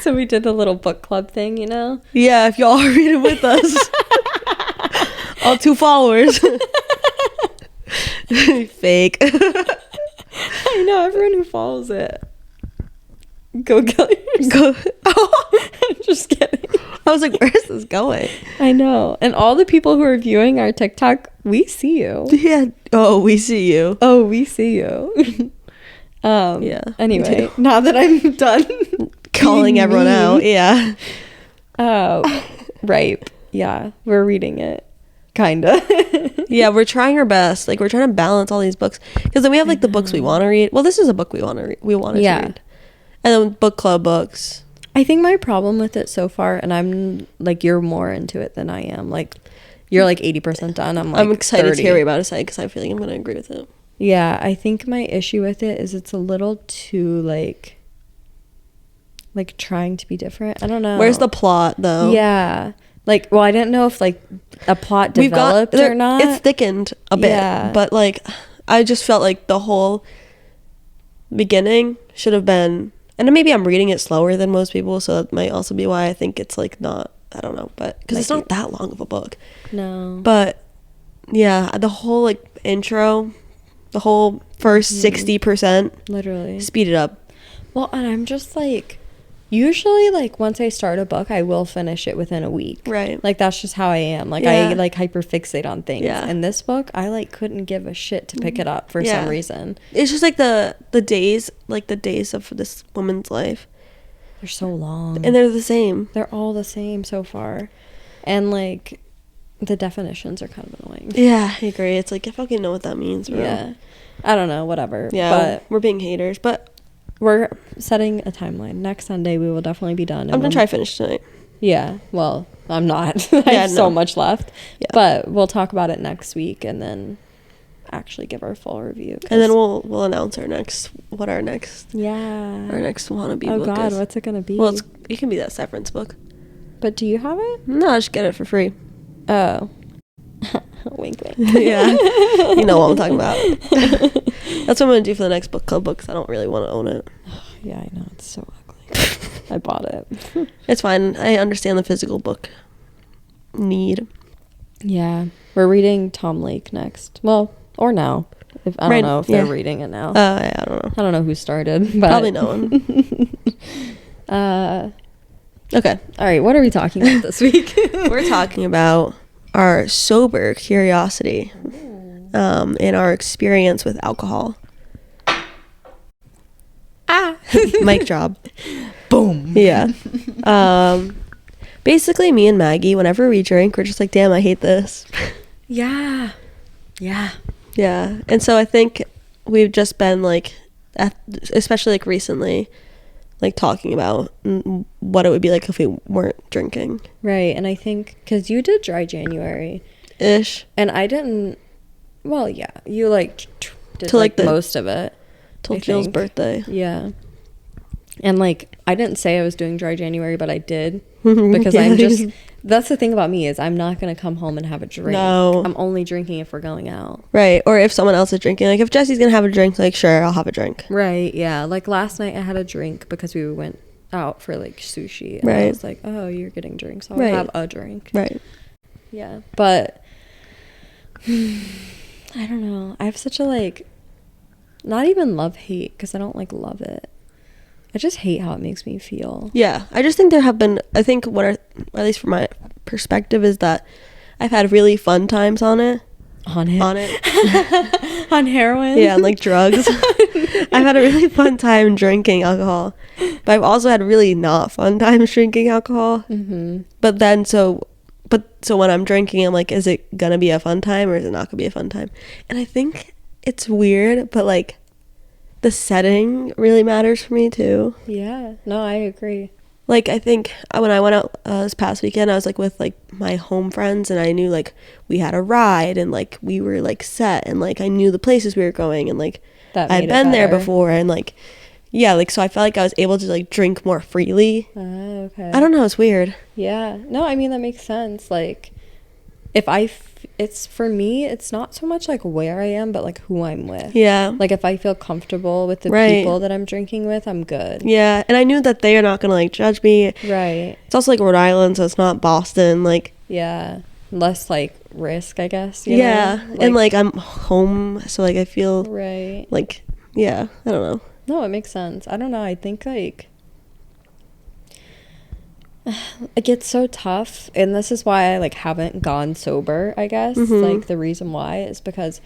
Speaker 1: So we did a little book club thing, you know?
Speaker 2: Yeah. If y'all are reading with us. All 2 followers. Fake.
Speaker 1: I know. Everyone who follows it. Go kill yourself. I'm just kidding.
Speaker 2: I was like, where's this going?
Speaker 1: I know. And all the people who are viewing our TikTok, we see you.
Speaker 2: Yeah. Oh, we see you.
Speaker 1: Oh, we see you.
Speaker 2: Yeah.
Speaker 1: Anyway, now that I'm done
Speaker 2: calling everyone out. Yeah.
Speaker 1: Ripe. Yeah. We're reading it. Kinda.
Speaker 2: Yeah, we're trying our best. Like, we're trying to balance all these books. Because then we have, like, the books we want to read. Well, this is a book we want to read. We wanted to read. And then book club books.
Speaker 1: I think my problem with it so far, and I'm, like, you're more into it than I am. Like, you're, like, 80% done. I'm
Speaker 2: excited
Speaker 1: 30.
Speaker 2: to hear what you're about to say because I feel like I'm going to agree with it.
Speaker 1: Yeah, I think my issue with it is it's a little too, like trying to be different. I don't know.
Speaker 2: Where's the plot, though?
Speaker 1: Yeah. Like, well, I didn't know if, like, a plot developed or not.
Speaker 2: It's thickened a bit. Yeah. But, like, I just felt like the whole beginning should have been... And maybe I'm reading it slower than most people, so that might also be why I think it's, like, not... I don't know. But... Because it's not that long of a book.
Speaker 1: No.
Speaker 2: But, yeah, the whole, like, intro... The whole first 60%.
Speaker 1: Literally.
Speaker 2: Speed it up.
Speaker 1: Well, and I'm just, like... Usually, like, once I start a book, I will finish it within a week.
Speaker 2: Right.
Speaker 1: Like, that's just how I am. Like, I, like, hyperfixate on things.
Speaker 2: Yeah.
Speaker 1: And this book, I, like, couldn't give a shit to pick it up for some reason.
Speaker 2: It's just, like, the days of this woman's life.
Speaker 1: They're so long.
Speaker 2: And they're the same.
Speaker 1: They're all the same so far. And, like, the definitions are kind of annoying.
Speaker 2: Yeah, I agree. It's like, I fucking know what that means, bro.
Speaker 1: Yeah. I don't know, whatever.
Speaker 2: Yeah,
Speaker 1: but
Speaker 2: we're being haters, but
Speaker 1: we're setting a timeline. Next Sunday, we will definitely be done.
Speaker 2: I'm going to try to finish tonight.
Speaker 1: Yeah, well, I'm not. I have so much left. Yeah. But we'll talk about it next week and then actually give our full review.
Speaker 2: And then we'll announce our next wannabe
Speaker 1: oh
Speaker 2: book
Speaker 1: God,
Speaker 2: is.
Speaker 1: what's it gonna be?
Speaker 2: Well, it can be that Severance book.
Speaker 1: But do you have it?
Speaker 2: No, I'll just get it for free.
Speaker 1: Oh. Wink, wink.
Speaker 2: Yeah. You know what I'm talking about. That's what I'm going to do for the next book club book, because I don't really want to own it.
Speaker 1: Yeah, I know. It's so ugly. I bought it.
Speaker 2: It's fine. I understand the physical book need.
Speaker 1: Yeah. We're reading Tom Lake next. Well, or now. I don't know if they're reading it now.
Speaker 2: Yeah, I don't know.
Speaker 1: I don't know who started. But
Speaker 2: probably no one. Okay.
Speaker 1: All right. What are we talking about this week?
Speaker 2: We're talking about our sober curiosity and our experience with alcohol. Mic drop.
Speaker 1: Boom.
Speaker 2: Yeah. Basically, me and Maggie, whenever we drink, we're just like, damn, I hate this.
Speaker 1: Yeah.
Speaker 2: And so I think we've just been like, especially like recently, like talking about what it would be like if we weren't drinking.
Speaker 1: Right. And I think because you did dry January
Speaker 2: ish,
Speaker 1: and I didn't. Well, yeah, you like did
Speaker 2: to like
Speaker 1: most of it
Speaker 2: till Jill's birthday.
Speaker 1: Yeah. And like I didn't say I was doing dry January, but I did because I'm just. That's the thing about me is I'm not going to come home and have a drink.
Speaker 2: No.
Speaker 1: I'm only drinking if we're going out.
Speaker 2: Right. Or if someone else is drinking. Like if Jesse's going to have a drink, like sure, I'll have a drink.
Speaker 1: Right. Yeah. Like last night I had a drink because we went out for like sushi. And I was like, oh, you're getting drinks. I'll have a drink.
Speaker 2: Right.
Speaker 1: Yeah. But I don't know. I have such a like, not even love-hate because I don't like love it. I just hate how it makes me feel.
Speaker 2: Yeah. I just think there have been, I think at least from my perspective is that I've had really fun times on it.
Speaker 1: On heroin?
Speaker 2: Yeah, and like drugs. I've had a really fun time drinking alcohol. But I've also had really not fun times drinking alcohol.
Speaker 1: Mm-hmm.
Speaker 2: But then so when I'm drinking, I'm like, is it gonna be a fun time or is it not gonna be a fun time? And I think it's weird, but like the setting really matters for me too.
Speaker 1: Yeah. No, I agree.
Speaker 2: Like I think when I went out this past weekend, I was like with like my home friends and I knew like we had a ride and like we were like set and like I knew the places we were going and like I'd been there before and like yeah, like so I felt like I was able to like drink more freely.
Speaker 1: Okay.
Speaker 2: I don't know, it's weird.
Speaker 1: Yeah. No, I mean that makes sense. Like if it's for me, it's not so much like where I am, but like who I'm with.
Speaker 2: Yeah.
Speaker 1: Like if I feel comfortable with the people that I'm drinking with, I'm good.
Speaker 2: Yeah. And I knew that they are not going to like judge me.
Speaker 1: Right.
Speaker 2: It's also like Rhode Island, so it's not Boston. Like,
Speaker 1: yeah. Less like risk, I guess.
Speaker 2: Yeah. And like I'm home, so like I feel like, yeah, I don't know.
Speaker 1: No, it makes sense. I don't know. I think like it gets so tough, and this is why I like haven't gone sober, I guess. Like the reason why is because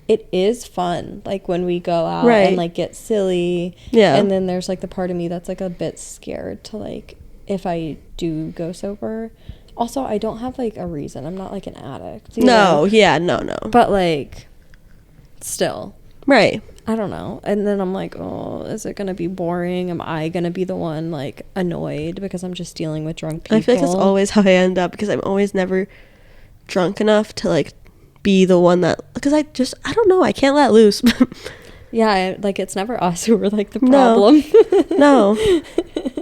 Speaker 1: it is fun like when we go out and like get silly, and then there's like the part of me that's like a bit scared to like if I do go sober. Also, I don't have like a reason. I'm not like an addict.
Speaker 2: No. But
Speaker 1: like still, I don't know. And then I'm like, oh, is it going to be boring? Am I going to be the one like annoyed because I'm just dealing with drunk people?
Speaker 2: I feel like that's always how I end up because I'm always never drunk enough to like be the one that, because I don't know, I can't let loose.
Speaker 1: Yeah, like it's never us who are like the problem.
Speaker 2: No,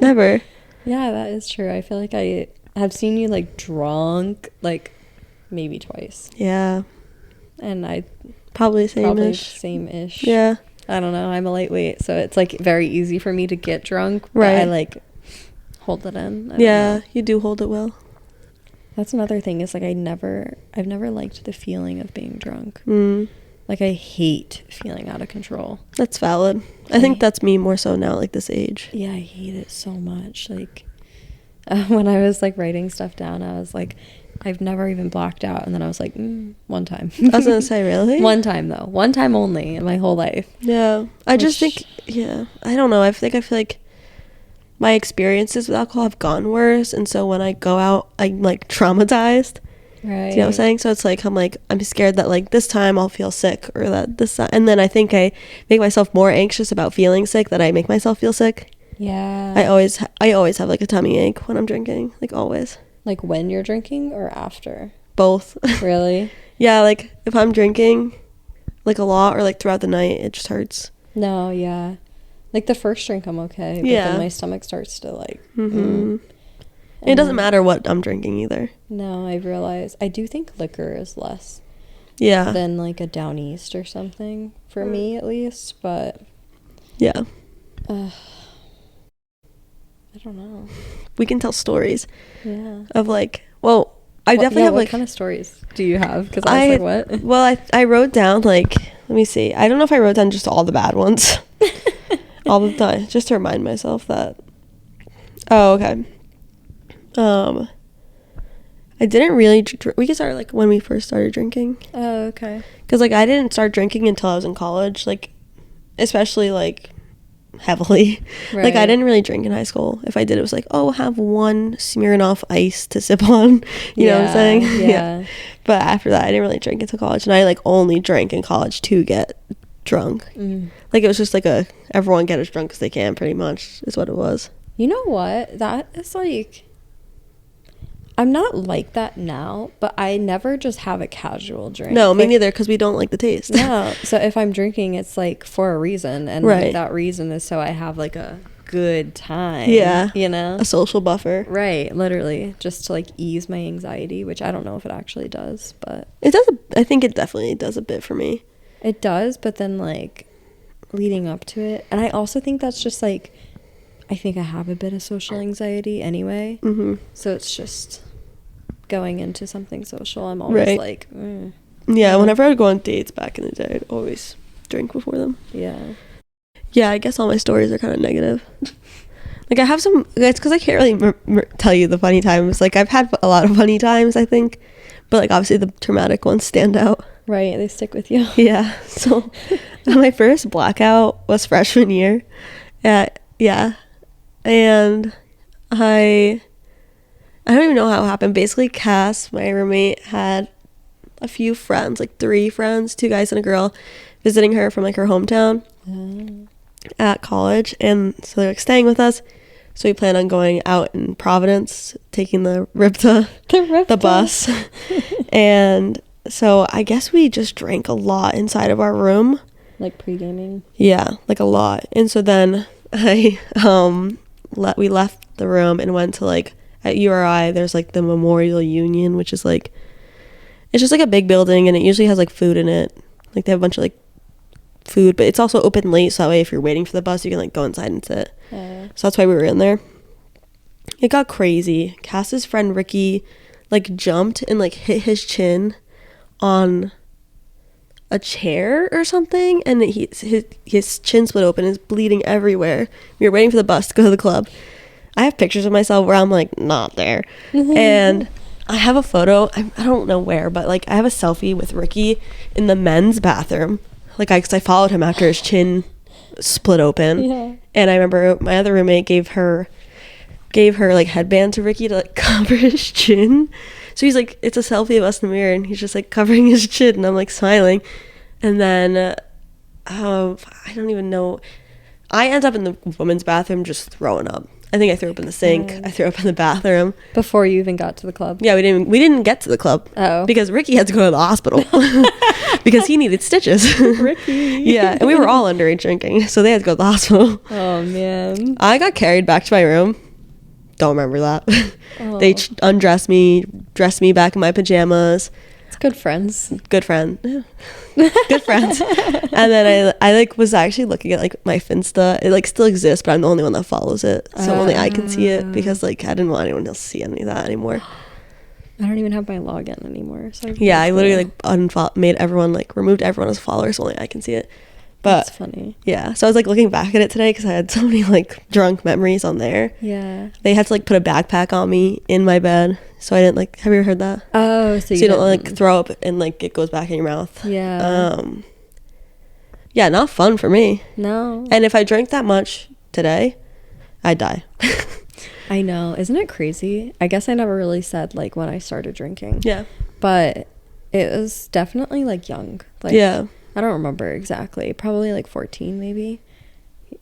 Speaker 2: never.
Speaker 1: Yeah, that is true. I feel like I have seen you like drunk like maybe twice.
Speaker 2: Yeah.
Speaker 1: And I
Speaker 2: Probably same-ish. Yeah.
Speaker 1: I don't know. I'm a lightweight, so it's like very easy for me to get drunk. But I like hold it in.
Speaker 2: Yeah, you do hold it well.
Speaker 1: That's another thing is like I've never liked the feeling of being drunk. Like I hate feeling out of control.
Speaker 2: That's valid. I think that's me more so now, like this age.
Speaker 1: Yeah, I hate it so much. Like when I was like writing stuff down, I was like, I've never even blacked out. And then I was like, one time.
Speaker 2: I was going to say, really?
Speaker 1: One time, though. One time only in my whole life.
Speaker 2: Yeah. I just think, yeah. I don't know. I feel like my experiences with alcohol have gone worse, and so when I go out, I'm like traumatized.
Speaker 1: Right.
Speaker 2: Do you know what I'm saying? So it's like I'm scared that like this time I'll feel sick, or that this time, and then I think I make myself more anxious about feeling sick that I make myself feel sick.
Speaker 1: Yeah.
Speaker 2: I always have like a tummy ache when I'm drinking, like always.
Speaker 1: Like when you're drinking or after?
Speaker 2: Both.
Speaker 1: Really?
Speaker 2: Yeah, like if I'm drinking like a lot or like throughout the night, it just hurts.
Speaker 1: No, yeah. Like the first drink I'm okay, but
Speaker 2: Yeah.
Speaker 1: then my stomach starts to like
Speaker 2: It doesn't matter what I'm drinking either.
Speaker 1: No, I realize I do think liquor is less than like a Down East or something for me at least, but
Speaker 2: yeah.
Speaker 1: I don't know.
Speaker 2: We can tell stories.
Speaker 1: Yeah.
Speaker 2: Of like, well, I definitely have
Speaker 1: what
Speaker 2: like
Speaker 1: kind of stories do you have? Because I was like, what?
Speaker 2: Well, I wrote down like, let me see. I don't know if I wrote down just all the bad ones all the time, just to remind myself that. Oh, okay. I didn't really we can start like when we first started drinking.
Speaker 1: Oh, okay.
Speaker 2: Because like I didn't start drinking until I was in college, like especially like heavily.
Speaker 1: Right.
Speaker 2: Like I didn't really drink in high school. If I did, it was like, oh, have one Smirnoff Ice to sip on. You know what I'm saying?
Speaker 1: Yeah.
Speaker 2: But after that, I didn't really drink until college, and I like only drank in college to get drunk. Like it was just like everyone get as drunk as they can, pretty much is what it was.
Speaker 1: You know what? That is like, I'm not like that now, but I never just have a casual drink.
Speaker 2: No, me
Speaker 1: like,
Speaker 2: neither, because we don't like the taste.
Speaker 1: No. So if I'm drinking, it's like for a reason. And
Speaker 2: Right.
Speaker 1: like, that reason is so I have like a good time.
Speaker 2: Yeah.
Speaker 1: You know?
Speaker 2: A social buffer.
Speaker 1: Right. Literally. Just to like ease my anxiety, which I don't know if it actually does, but.
Speaker 2: It does. I think it definitely does a bit for me.
Speaker 1: It does, but then like leading up to it. And I also think that's just like, I think I have a bit of social anxiety anyway. So it's just going into something social. I'm always like,
Speaker 2: Yeah, whenever I would go on dates back in the day, I'd always drink before them.
Speaker 1: Yeah.
Speaker 2: Yeah, I guess all my stories are kind of negative. Like I have some, it's because I can't really tell you the funny times. Like I've had a lot of funny times, I think, but like obviously the traumatic ones stand out.
Speaker 1: Right, they stick with you.
Speaker 2: Yeah. So my first blackout was freshman year. Yeah. And I don't even know how it happened. Basically, Cass, my roommate, had a few friends, like 3 friends, 2 guys and a girl, visiting her from like her hometown at college. And so they're like staying with us. So we plan on going out in Providence, taking the the bus. And so I guess we just drank a lot inside of our room.
Speaker 1: Like pre-gaming?
Speaker 2: Yeah, like a lot. And so then we left the room and went to like, at URI, there's like the Memorial Union, which is like, it's just like a big building, and it usually has like food in it. Like they have a bunch of like food, but it's also open late, so that way if you're waiting for the bus, you can like go inside and sit. So that's why we were in there. It got crazy. Cass's friend Ricky like jumped and like hit his chin on a chair or something, and his chin split open and is bleeding everywhere. We were waiting for the bus to go to the club. I have pictures of myself where I'm like not there. And I have a photo, I don't know where, but like I have a selfie with Ricky in the men's bathroom. Like I followed him after his chin split open.
Speaker 1: Yeah.
Speaker 2: And I remember my other roommate gave her like headband to Ricky to like cover his chin. So he's like, it's a selfie of us in the mirror, and he's just like covering his chin, and I'm like smiling. And then I don't even know, I end up in the women's bathroom just throwing up. I think I threw up in the sink. I threw up in the bathroom
Speaker 1: Before you even got to the club?
Speaker 2: Yeah, we didn't get to the club.
Speaker 1: Oh.
Speaker 2: Because Ricky had to go to the hospital because he needed stitches.
Speaker 1: Ricky.
Speaker 2: Yeah, and we were all underage drinking, so they had to go to the hospital.
Speaker 1: Oh man.
Speaker 2: I got carried back to my room. Don't remember that.
Speaker 1: Oh.
Speaker 2: They undressed me, dressed me back in my pajamas.
Speaker 1: It's good friends.
Speaker 2: Good friend. Yeah. Good friends. And then I like was actually looking at like my Finsta. It like still exists, but I'm the only one that follows it, so only I can see it, because like I didn't want anyone else to see any of that anymore.
Speaker 1: I don't even have my login anymore. So
Speaker 2: I literally like made everyone, like removed everyone as followers, so only I can see it. But
Speaker 1: that's funny.
Speaker 2: Yeah, so I was like looking back at it today because I had so many like drunk memories on there.
Speaker 1: Yeah.
Speaker 2: They had to like put a backpack on me in my bed, so I didn't like. Have you ever heard that?
Speaker 1: Oh, so
Speaker 2: you don't like throw up and like it goes back in your mouth.
Speaker 1: Yeah.
Speaker 2: Yeah, not fun for me.
Speaker 1: No.
Speaker 2: And if I drank that much today, I'd die.
Speaker 1: I know. Isn't it crazy? I guess I never really said like when I started drinking.
Speaker 2: Yeah.
Speaker 1: But it was definitely like young. Like,
Speaker 2: Yeah.
Speaker 1: I don't remember exactly. Probably like 14 maybe.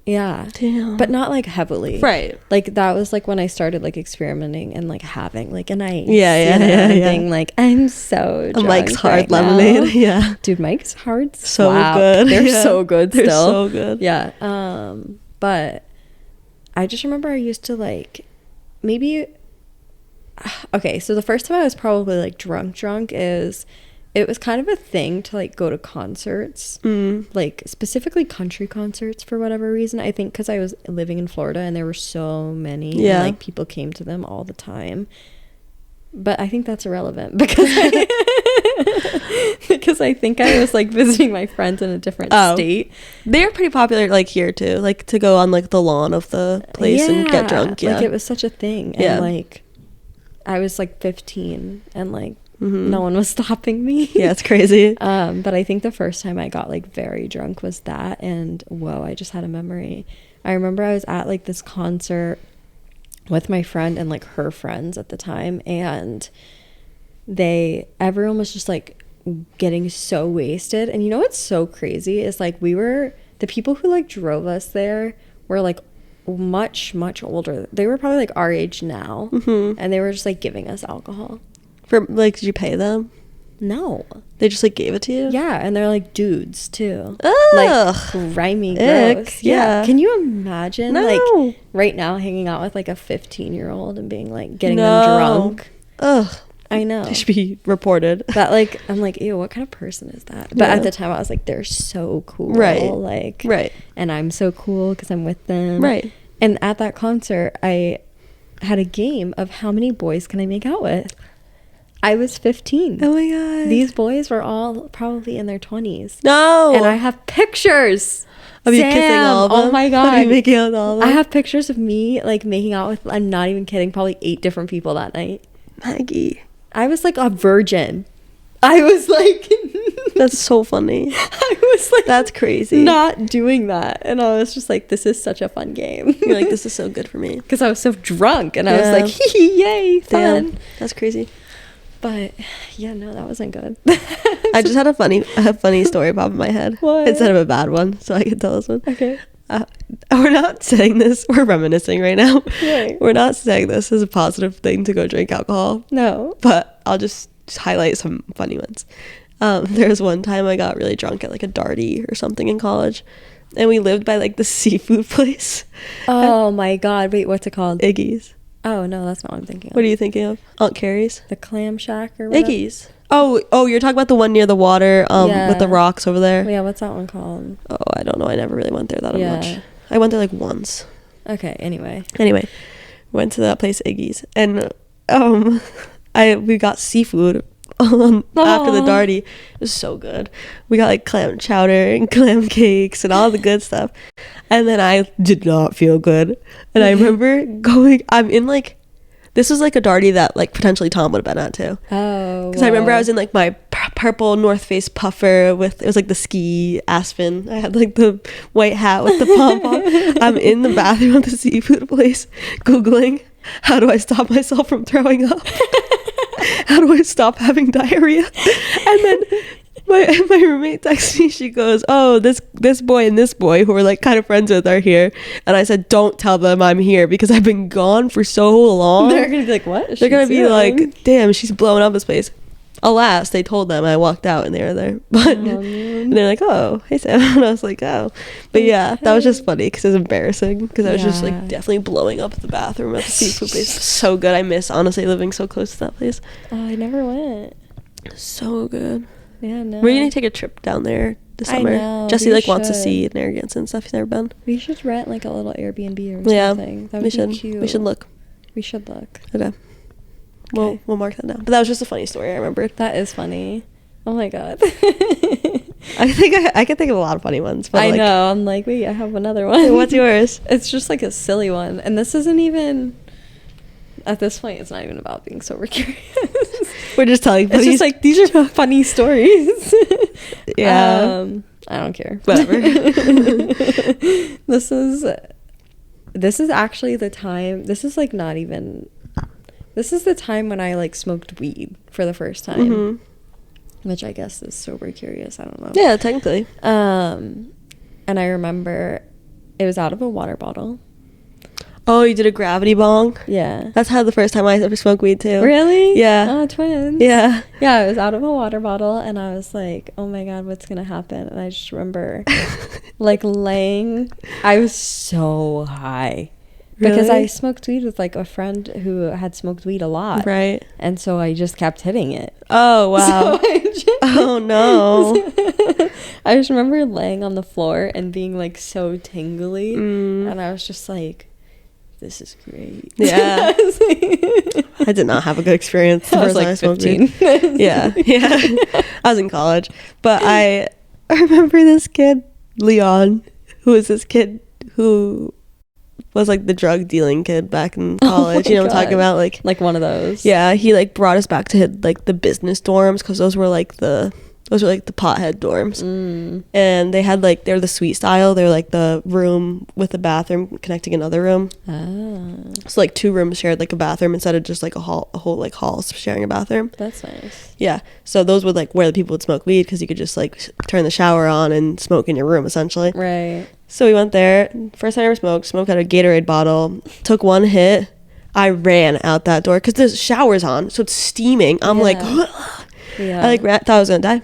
Speaker 1: Yeah.
Speaker 2: Damn.
Speaker 1: But not like heavily.
Speaker 2: Right.
Speaker 1: Like that was like when I started like experimenting and like having like an ice.
Speaker 2: Yeah.
Speaker 1: Being like, I'm so drunk
Speaker 2: Mike's hard
Speaker 1: right
Speaker 2: lemonade.
Speaker 1: now.
Speaker 2: Yeah.
Speaker 1: Dude, Mike's hard
Speaker 2: So
Speaker 1: slap.
Speaker 2: good.
Speaker 1: They're
Speaker 2: Yeah.
Speaker 1: so good
Speaker 2: They're
Speaker 1: still.
Speaker 2: so good.
Speaker 1: Yeah. But I just remember I used to like maybe okay, so the first time I was probably like drunk is it was kind of a thing to like go to concerts, like specifically country concerts for whatever reason. I think because I was living in Florida and there were so many, and like people came to them all the time. But I think that's irrelevant because because I think I was like visiting my friends in a different state.
Speaker 2: They're pretty popular like here too, like to go on like the lawn of the place and get drunk. Yeah,
Speaker 1: like it was such a thing. And like I was like 15 and like no one was stopping me.
Speaker 2: Yeah, it's crazy.
Speaker 1: But I think the first time I got like very drunk was that, and whoa, I just had a memory. I remember I was at like this concert with my friend and like her friends at the time, and everyone was just like getting so wasted. And you know what's so crazy is like the people who like drove us there were like much older. They were probably like our age now, and they were just like giving us alcohol.
Speaker 2: For like, did you pay them?
Speaker 1: No,
Speaker 2: they just like gave it to you.
Speaker 1: Yeah, and they're like dudes too.
Speaker 2: Ugh.
Speaker 1: Like grimy, gross.
Speaker 2: Yeah.
Speaker 1: Can you imagine like right now hanging out with like a 15-year-old and being like getting them drunk?
Speaker 2: Ugh.
Speaker 1: I know.
Speaker 2: They should be reported.
Speaker 1: That like I'm like, ew, what kind of person is that? But at the time I was like, they're so cool. Like and I'm so cool because I'm with them. Right. And at that concert I had a game of how many boys can I make out with. I was 15.
Speaker 2: Oh my god.
Speaker 1: These boys were all probably in their 20s.
Speaker 2: No.
Speaker 1: And I have pictures
Speaker 2: of you kissing all of them.
Speaker 1: Oh my god.
Speaker 2: Of you making out with all of them.
Speaker 1: I have pictures of me like making out with, I'm not even kidding, probably 8 different people that night.
Speaker 2: Maggie.
Speaker 1: I was like a virgin. I was like
Speaker 2: that's so funny.
Speaker 1: I was like,
Speaker 2: that's crazy.
Speaker 1: Not doing that. And I was just like, this is such a fun game.
Speaker 2: You're like, this is so good for me.
Speaker 1: Because I was so drunk and I was like, hee hee, yay, fun.
Speaker 2: Damn, that's crazy.
Speaker 1: But yeah, no, that wasn't good.
Speaker 2: I just had a funny story pop in my head.
Speaker 1: What?
Speaker 2: Instead of a bad one, so I can tell this one.
Speaker 1: Okay.
Speaker 2: We're not saying this. We're reminiscing right now.
Speaker 1: Right.
Speaker 2: We're not saying this as a positive thing to go drink alcohol.
Speaker 1: No.
Speaker 2: But I'll just highlight some funny ones. There was one time I got really drunk at like a Darty or something in college, and we lived by like the seafood place.
Speaker 1: Oh my god! Wait, what's it called?
Speaker 2: Iggy's.
Speaker 1: Oh no, that's not what I'm thinking of.
Speaker 2: What are you thinking of? Aunt Carrie's?
Speaker 1: The Clam Shack or whatever?
Speaker 2: Iggy's. Oh, you're talking about the one near the water, with the rocks over there.
Speaker 1: Yeah, what's that one called?
Speaker 2: Oh, I don't know. I never really went there that much. I went there like once.
Speaker 1: Okay. Anyway,
Speaker 2: went to that place Iggy's, and we got seafood after the Darty. It was so good. We got like clam chowder and clam cakes and all the good stuff. And then I did not feel good. And I remember this was like a Darty that like potentially Tom would have been at too.
Speaker 1: Oh.
Speaker 2: Because I remember I was in like my purple North Face puffer it was like the ski Aspen. I had like the white hat with the pom-pom. I'm in the bathroom of the seafood place Googling, how do I stop myself from throwing up? How do I stop having diarrhea? And then my roommate texts me. She goes, oh, this boy and this boy who we're like kind of friends with are here. And I said, don't tell them I'm here because I've been gone for so long.
Speaker 1: They're gonna be like, what?
Speaker 2: They're gonna be like, damn, she's blowing up this place. Alas, they told them. I walked out and they were there. But and they're like, oh, hey Sam. And I was like, oh. But yeah, that was just funny because it was embarrassing because I was just like definitely blowing up the bathroom at the seafood place. It was so good. I miss honestly living so close to that place.
Speaker 1: Oh, I never went.
Speaker 2: So good.
Speaker 1: Yeah, no.
Speaker 2: We're gonna take a trip down there this summer.
Speaker 1: I know,
Speaker 2: Jesse wants to see Narragansett and stuff. He's never been.
Speaker 1: We should rent like a little Airbnb or something. That would be cute.
Speaker 2: We should look. Okay. We'll mark that down. But that was just a funny story I remembered.
Speaker 1: That is funny. Oh my god.
Speaker 2: I think I can think of a lot of funny ones. But
Speaker 1: I know. I'm like, wait, I have another one.
Speaker 2: What's yours?
Speaker 1: It's just like a silly one, and this isn't even. At this point, it's not even about being sober curious.
Speaker 2: We're just telling.
Speaker 1: It's just like these are funny stories.
Speaker 2: Yeah.
Speaker 1: I don't care.
Speaker 2: Whatever.
Speaker 1: This is this is actually the time, this is like not even, this is the time when I like smoked weed for the first time.
Speaker 2: Mm-hmm.
Speaker 1: Which I guess is sober curious. I don't know.
Speaker 2: Yeah, technically.
Speaker 1: And I remember it was out of a water bottle.
Speaker 2: Oh, you did a gravity bong?
Speaker 1: Yeah.
Speaker 2: That's how the first time I ever smoked weed too.
Speaker 1: Really?
Speaker 2: Yeah.
Speaker 1: Oh, twins.
Speaker 2: Yeah.
Speaker 1: Yeah, it was out of a water bottle, and I was like, oh my God, what's going to happen? And I just remember like laying, I was so high. Because
Speaker 2: Really?
Speaker 1: I smoked weed with like a friend who had smoked weed a lot.
Speaker 2: Right.
Speaker 1: And so I just kept hitting it.
Speaker 2: Oh, wow. Oh, no.
Speaker 1: I just remember laying on the floor and being like so tingly.
Speaker 2: Mm.
Speaker 1: And I was just like, this is great.
Speaker 2: Yeah. I did not have a good experience the
Speaker 1: I was
Speaker 2: first time I
Speaker 1: like
Speaker 2: smoked
Speaker 1: 15.
Speaker 2: weed. Yeah. I was in college. But I remember this kid, Leon, who was this kid who was like the drug dealing kid back in college. You know what I'm talking about?
Speaker 1: Like one of those.
Speaker 2: Yeah, he like brought us back to like the business dorms, because those were like the pothead dorms. And they had like, they're the suite style. They're like the room with a bathroom connecting another room. So like 2 rooms shared like a bathroom instead of just like a whole like halls sharing a bathroom.
Speaker 1: That's nice.
Speaker 2: Yeah, so those were like where the people would smoke weed, because you could just like turn the shower on and smoke in your room essentially.
Speaker 1: Right.
Speaker 2: So we went there. First time I ever smoked out of a Gatorade bottle. Took 1 hit. I ran out that door because the shower's on, so it's steaming. I'm like,
Speaker 1: yeah.
Speaker 2: I like thought I was gonna die.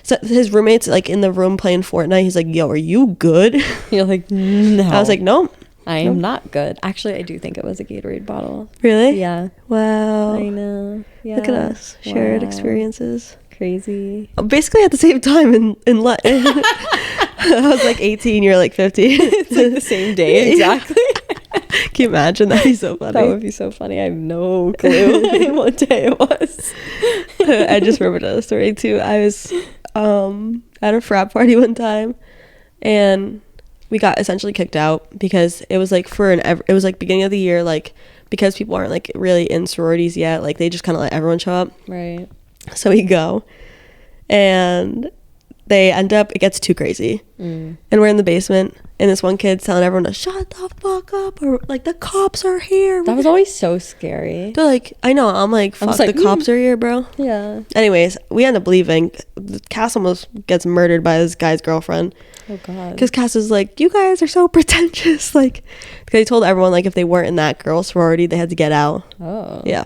Speaker 2: So his roommate's like in the room playing Fortnite. He's like, "Yo, are you good?"
Speaker 1: You're like, no.
Speaker 2: I was like, "No,
Speaker 1: I am not good." Actually, I do think it was a Gatorade bottle.
Speaker 2: really."
Speaker 1: Yeah.
Speaker 2: Wow.
Speaker 1: I know. Yeah.
Speaker 2: Look at us, shared
Speaker 1: Wow.
Speaker 2: experiences.
Speaker 1: Crazy.
Speaker 2: Basically at the same time in I was like 18. You're like 15.
Speaker 1: It's like the same day exactly.
Speaker 2: Can you imagine? That'd be so funny.
Speaker 1: That would be so funny. I have no clue what day it was.
Speaker 2: I just remembered another story too. I was at a frat party one time, and we got essentially kicked out because it was like it was like beginning of the year, like because people aren't like really in sororities yet, like they just kind of let everyone show up.
Speaker 1: Right.
Speaker 2: So we go, and they end up, it gets too crazy, and we're in the basement, and this one kid's telling everyone to shut the fuck up, or like the cops are here.
Speaker 1: That was always so scary.
Speaker 2: They're like, I know, I'm like, fuck,
Speaker 1: like,
Speaker 2: the cops are here, bro.
Speaker 1: Yeah.
Speaker 2: Anyways, we end up leaving. Cass almost gets murdered by this guy's girlfriend.
Speaker 1: Oh God.
Speaker 2: Because Cass is like, you guys are so pretentious. Like, because he told everyone like if they weren't in that girl sorority, they had to get out.
Speaker 1: Oh.
Speaker 2: Yeah.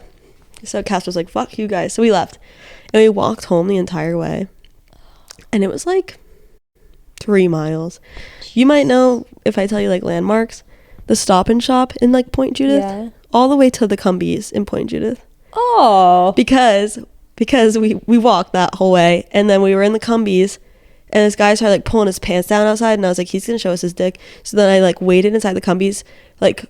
Speaker 2: So Cass was like, fuck you guys. So we left, and we walked home the entire way, and it was like 3 miles. You might know if I tell you like landmarks. The Stop and Shop in like Point Judith,
Speaker 1: Yeah.
Speaker 2: all the way to the Cumbies in Point Judith.
Speaker 1: Oh.
Speaker 2: Because we walked that whole way, and then we were in the Cumbies, and this guy started like pulling his pants down outside, and I was like, he's gonna show us his dick. So then I like waited inside the Cumbies, like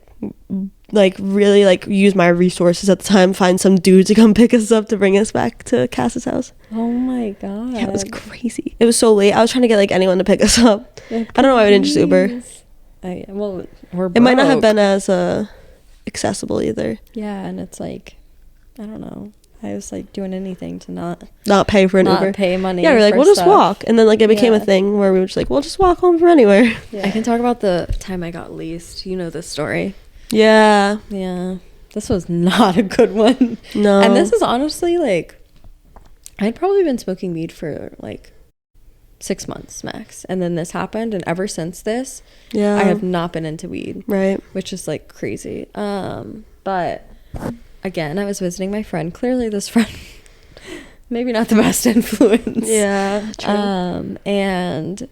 Speaker 2: really like use my resources at the time, find some dude to come pick us up to bring us back to Cass's house.
Speaker 1: Oh my God.
Speaker 2: Yeah, it was crazy. It was so late. I was trying to get like anyone to pick us up.
Speaker 1: Like,
Speaker 2: I don't know why we didn't just Uber.
Speaker 1: Well, we're
Speaker 2: It might not have
Speaker 1: broke.
Speaker 2: been as accessible either.
Speaker 1: Yeah, and it's like, I don't know. I was like doing anything to
Speaker 2: Not pay for an
Speaker 1: not
Speaker 2: Uber.
Speaker 1: pay money.
Speaker 2: Yeah, we're like,
Speaker 1: for
Speaker 2: we'll just
Speaker 1: stuff.
Speaker 2: walk, and then like it became a
Speaker 1: Yeah.
Speaker 2: thing where we were just like, we'll just walk home from anywhere.
Speaker 1: Yeah. I can talk about the time I got leased. You know this story.
Speaker 2: Yeah.
Speaker 1: Yeah. This was not a good one.
Speaker 2: No.
Speaker 1: And this is honestly like, I'd probably been smoking weed for like 6 months max. And then this happened. And ever since this,
Speaker 2: Yeah.
Speaker 1: I have not been into weed.
Speaker 2: Right.
Speaker 1: Which is like crazy. But again, I was visiting my friend. Clearly this friend, maybe not the best influence.
Speaker 2: Yeah. True.
Speaker 1: And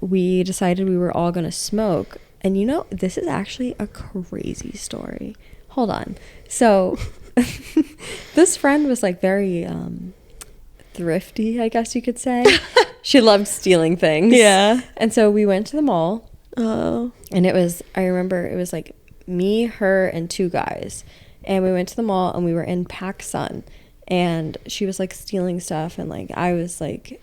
Speaker 1: we decided we were all going to smoke. And you know, this is actually a crazy story. Hold on. So this friend was like very thrifty, I guess you could say. She loved stealing things.
Speaker 2: Yeah.
Speaker 1: And so we went to the mall.
Speaker 2: Oh.
Speaker 1: And I remember it was like me, her, and 2 guys. And we went to the mall, and we were in PacSun. And she was like stealing stuff, and like I was like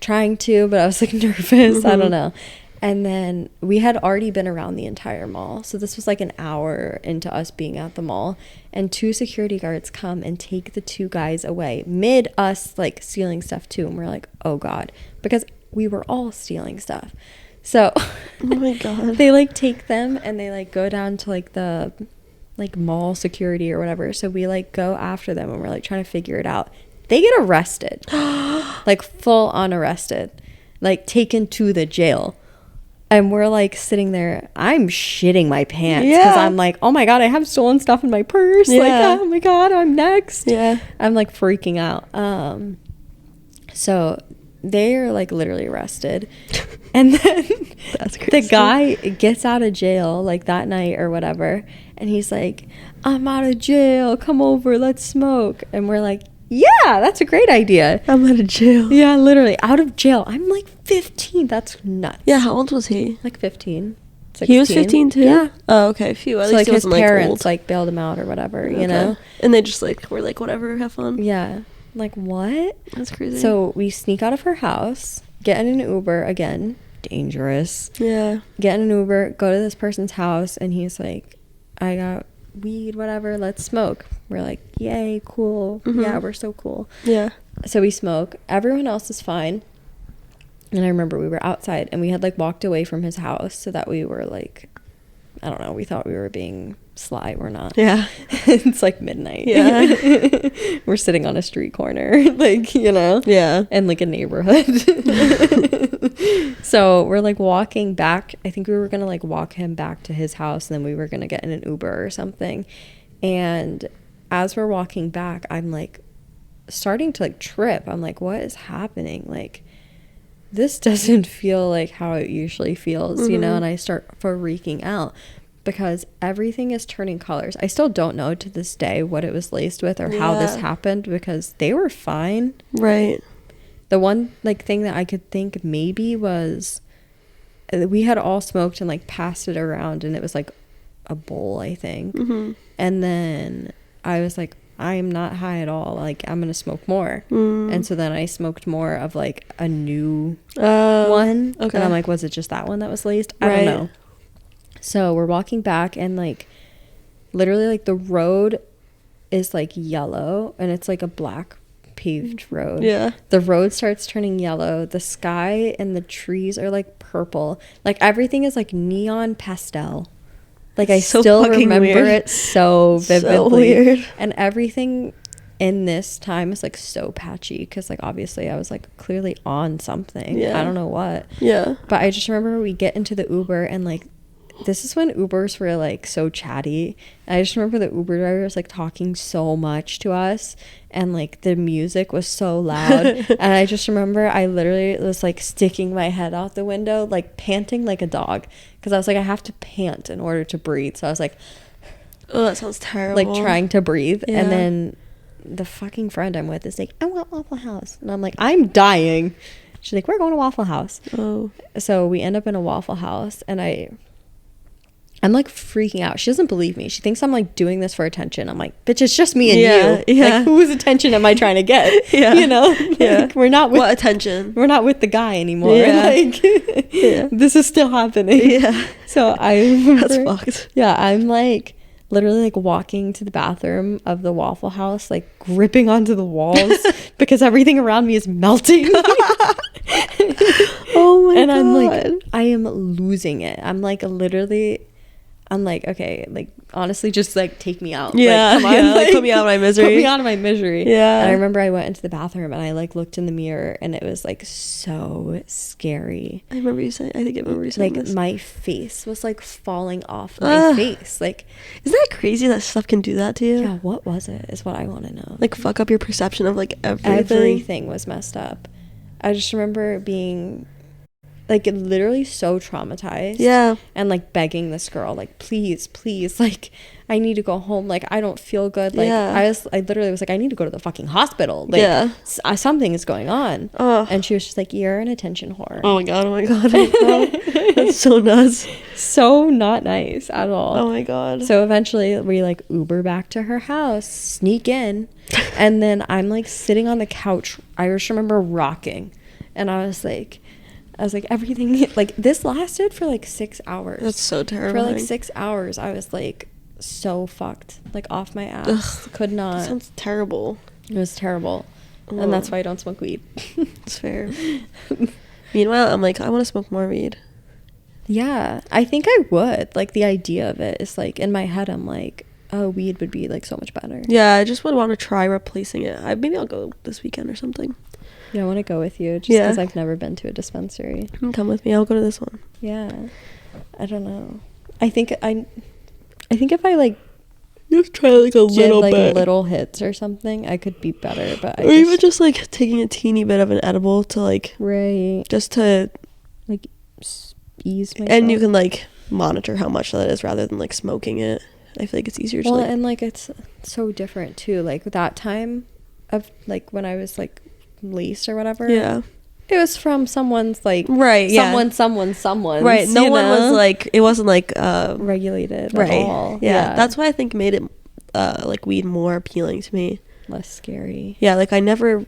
Speaker 1: trying to, but I was like nervous. I don't know. And then we had already been around the entire mall. So this was like an hour into us being at the mall. And 2 security guards come and take the 2 guys away mid us like stealing stuff too. And we're like, oh God, because we were all stealing stuff. So
Speaker 2: Oh my god.
Speaker 1: they like take them and they like go down to like the like mall security or whatever. So we like go after them and we're like trying to figure it out. They get arrested. Like full on arrested. Like taken to the jail. And we're like sitting there. I'm shitting my pants because I'm like, oh my god, I have stolen stuff in my purse.
Speaker 2: Yeah.
Speaker 1: Like, oh my god, I'm next.
Speaker 2: Yeah.
Speaker 1: I'm like freaking out. So they are like literally arrested. And then
Speaker 2: That's crazy.
Speaker 1: the guy gets out of jail like that night or whatever. And he's like, I'm out of jail. Come over. Let's smoke. And we're like, yeah, that's a great idea.
Speaker 2: I'm out of jail.
Speaker 1: Yeah, literally out of jail. I'm like 15. That's nuts.
Speaker 2: Yeah, how old was he?
Speaker 1: Like 15. 16.
Speaker 2: He was 15 too?
Speaker 1: Yeah.
Speaker 2: Oh, okay. Phew. At
Speaker 1: So
Speaker 2: least
Speaker 1: like
Speaker 2: he
Speaker 1: his
Speaker 2: wasn't
Speaker 1: parents
Speaker 2: old.
Speaker 1: like bailed him out or whatever, you
Speaker 2: Okay.
Speaker 1: know?
Speaker 2: And they just like were like, whatever, have fun.
Speaker 1: Yeah. Like what?
Speaker 2: That's crazy.
Speaker 1: So we sneak out of her house, get in an Uber again. Dangerous.
Speaker 2: yeah.
Speaker 1: Get in an Uber, go to this person's house, and he's like, I got weed, whatever, let's smoke. We're like, yay, cool.
Speaker 2: Mhm.
Speaker 1: Yeah, we're so cool.
Speaker 2: Yeah.
Speaker 1: So we smoke. Everyone else is fine. And I remember we were outside and we had like walked away from his house so that we were like, I don't know, we thought we were being sly. We're not.
Speaker 2: Yeah.
Speaker 1: It's like midnight.
Speaker 2: Yeah.
Speaker 1: We're sitting on a street corner, like, you know?
Speaker 2: Yeah.
Speaker 1: In like a neighborhood. So we're like walking back. I think we were gonna like walk him back to his house and then we were gonna get in an Uber or something. And as we're walking back, I'm like starting to like trip. I'm like, what is happening? Like, this doesn't feel like how it usually feels, you know?
Speaker 2: Mhm.
Speaker 1: And I start freaking out because everything is turning colors. I still don't know to this day what it was laced with or how this
Speaker 2: Yeah.
Speaker 1: happened because they were fine.
Speaker 2: Right.
Speaker 1: The one like thing that I could think maybe was we had all smoked and like passed it around and it was like a bowl, I think.
Speaker 2: Mm-hmm.
Speaker 1: And then I was like, I am not high at all. Like, I'm gonna smoke more. And so then I smoked more of like a new one.
Speaker 2: Okay.
Speaker 1: And I'm like, was it just that one that was laced? I
Speaker 2: Right.
Speaker 1: don't know. So we're walking back and like literally like the road is like yellow and it's like a black paved road.
Speaker 2: Yeah.
Speaker 1: The road starts turning yellow. The sky and the trees are like purple. Like everything is like neon pastel. Like I
Speaker 2: So
Speaker 1: still
Speaker 2: fucking
Speaker 1: remember
Speaker 2: weird.
Speaker 1: it so vividly.
Speaker 2: So weird.
Speaker 1: And everything in this time is like so patchy because like obviously I was like clearly on something.
Speaker 2: Yeah.
Speaker 1: I don't know what.
Speaker 2: Yeah.
Speaker 1: But I just remember we get into the Uber and like this is when Ubers were like so chatty. I just remember the Uber driver was like talking so much to us and like the music was so loud. And I just remember I literally was like sticking my head out the window, like panting like a dog. Because I was like, I have to pant in order to breathe. So I was like,
Speaker 2: Oh, that sounds terrible.
Speaker 1: like trying to breathe.
Speaker 2: Yeah.
Speaker 1: And then the fucking friend I'm with is like, I want Waffle House. And I'm like, I'm dying. She's like, we're going to Waffle House.
Speaker 2: Oh.
Speaker 1: So we end up in a Waffle House and I'm like freaking out. She doesn't believe me. She thinks I'm like doing this for attention. I'm like, bitch, it's just me and you.
Speaker 2: Yeah.
Speaker 1: Like, whose attention am I trying to get?
Speaker 2: Yeah.
Speaker 1: You know?
Speaker 2: Yeah.
Speaker 1: Like, we're not with
Speaker 2: What attention?
Speaker 1: we're not with the guy anymore.
Speaker 2: Yeah.
Speaker 1: Like
Speaker 2: Yeah.
Speaker 1: this is still happening.
Speaker 2: Yeah.
Speaker 1: So I remember,
Speaker 2: That's fucked.
Speaker 1: yeah, I'm like literally like walking to the bathroom of the Waffle House, like gripping onto the walls because everything around me is melting.
Speaker 2: Oh my
Speaker 1: And
Speaker 2: god.
Speaker 1: I'm like, I am losing it. I'm like literally, I'm like, okay, like honestly, just like take me out.
Speaker 2: Yeah,
Speaker 1: Like, come on,
Speaker 2: yeah, like, put me out of my misery.
Speaker 1: Put me out of my misery.
Speaker 2: Yeah.
Speaker 1: And I remember I went into the bathroom and I like looked in the mirror and it was like so scary.
Speaker 2: I remember you saying. I think I remember you saying
Speaker 1: Like
Speaker 2: this.
Speaker 1: my face was like falling off my
Speaker 2: Ugh.
Speaker 1: face. Like,
Speaker 2: Isn't that crazy that stuff can do that to you?
Speaker 1: yeah, what was it? Is what I want to know.
Speaker 2: Like fuck up your perception of like everything.
Speaker 1: Everything was messed up. I just remember being like literally so traumatized.
Speaker 2: Yeah.
Speaker 1: And like begging this girl, like, please, please, like, I need to go home. Like, I don't feel good. Like,
Speaker 2: Yeah.
Speaker 1: I literally was like, I need to go to the fucking hospital. Like,
Speaker 2: Yeah.
Speaker 1: Something is going on.
Speaker 2: Oh.
Speaker 1: And she was just like, you're an attention whore.
Speaker 2: Oh my god. Oh my god. Oh my god. That's so nuts.
Speaker 1: So not nice at all.
Speaker 2: Oh my god.
Speaker 1: So eventually we like Uber back to her house, sneak in, and then I'm like sitting on the couch. I just remember rocking, and I was like everything, like this lasted for like 6 hours.
Speaker 2: That's so
Speaker 1: For
Speaker 2: terrible.
Speaker 1: like 6 hours, I was like so fucked, like off my ass. Could
Speaker 2: That
Speaker 1: not.
Speaker 2: sounds terrible.
Speaker 1: It was terrible,
Speaker 2: Oh.
Speaker 1: and that's why I don't smoke weed.
Speaker 2: It's fair. Meanwhile, I'm like, I want to smoke more weed.
Speaker 1: Yeah, I think I would. Like, the idea of it is like, in my head, I'm like, oh, weed would be like so much better.
Speaker 2: Yeah, I just would want to try replacing it. Maybe I'll go this weekend or something.
Speaker 1: Yeah, I want to go with you just
Speaker 2: Yeah.
Speaker 1: because I've never been to a dispensary.
Speaker 2: You can come with me. I'll go to this one.
Speaker 1: Yeah, I don't know. I think if I like
Speaker 2: Just try like a
Speaker 1: did
Speaker 2: little
Speaker 1: like
Speaker 2: bit.
Speaker 1: little hits or something, I could be better. But
Speaker 2: Or even just like taking a teeny bit of an edible to like,
Speaker 1: right,
Speaker 2: just to,
Speaker 1: like ease myself.
Speaker 2: and you can like monitor how much that is rather than like smoking it. I feel like it's easier to
Speaker 1: Well,
Speaker 2: like,
Speaker 1: and like it's so different too. Like that time of like when I was like laced or whatever.
Speaker 2: yeah.
Speaker 1: It was from someone's like
Speaker 2: Right, yeah.
Speaker 1: someone's.
Speaker 2: Right, no one was like, it wasn't like
Speaker 1: regulated
Speaker 2: right.
Speaker 1: at all.
Speaker 2: Yeah, that's why I think made it like weed more appealing to me.
Speaker 1: Less scary.
Speaker 2: Yeah, like I don't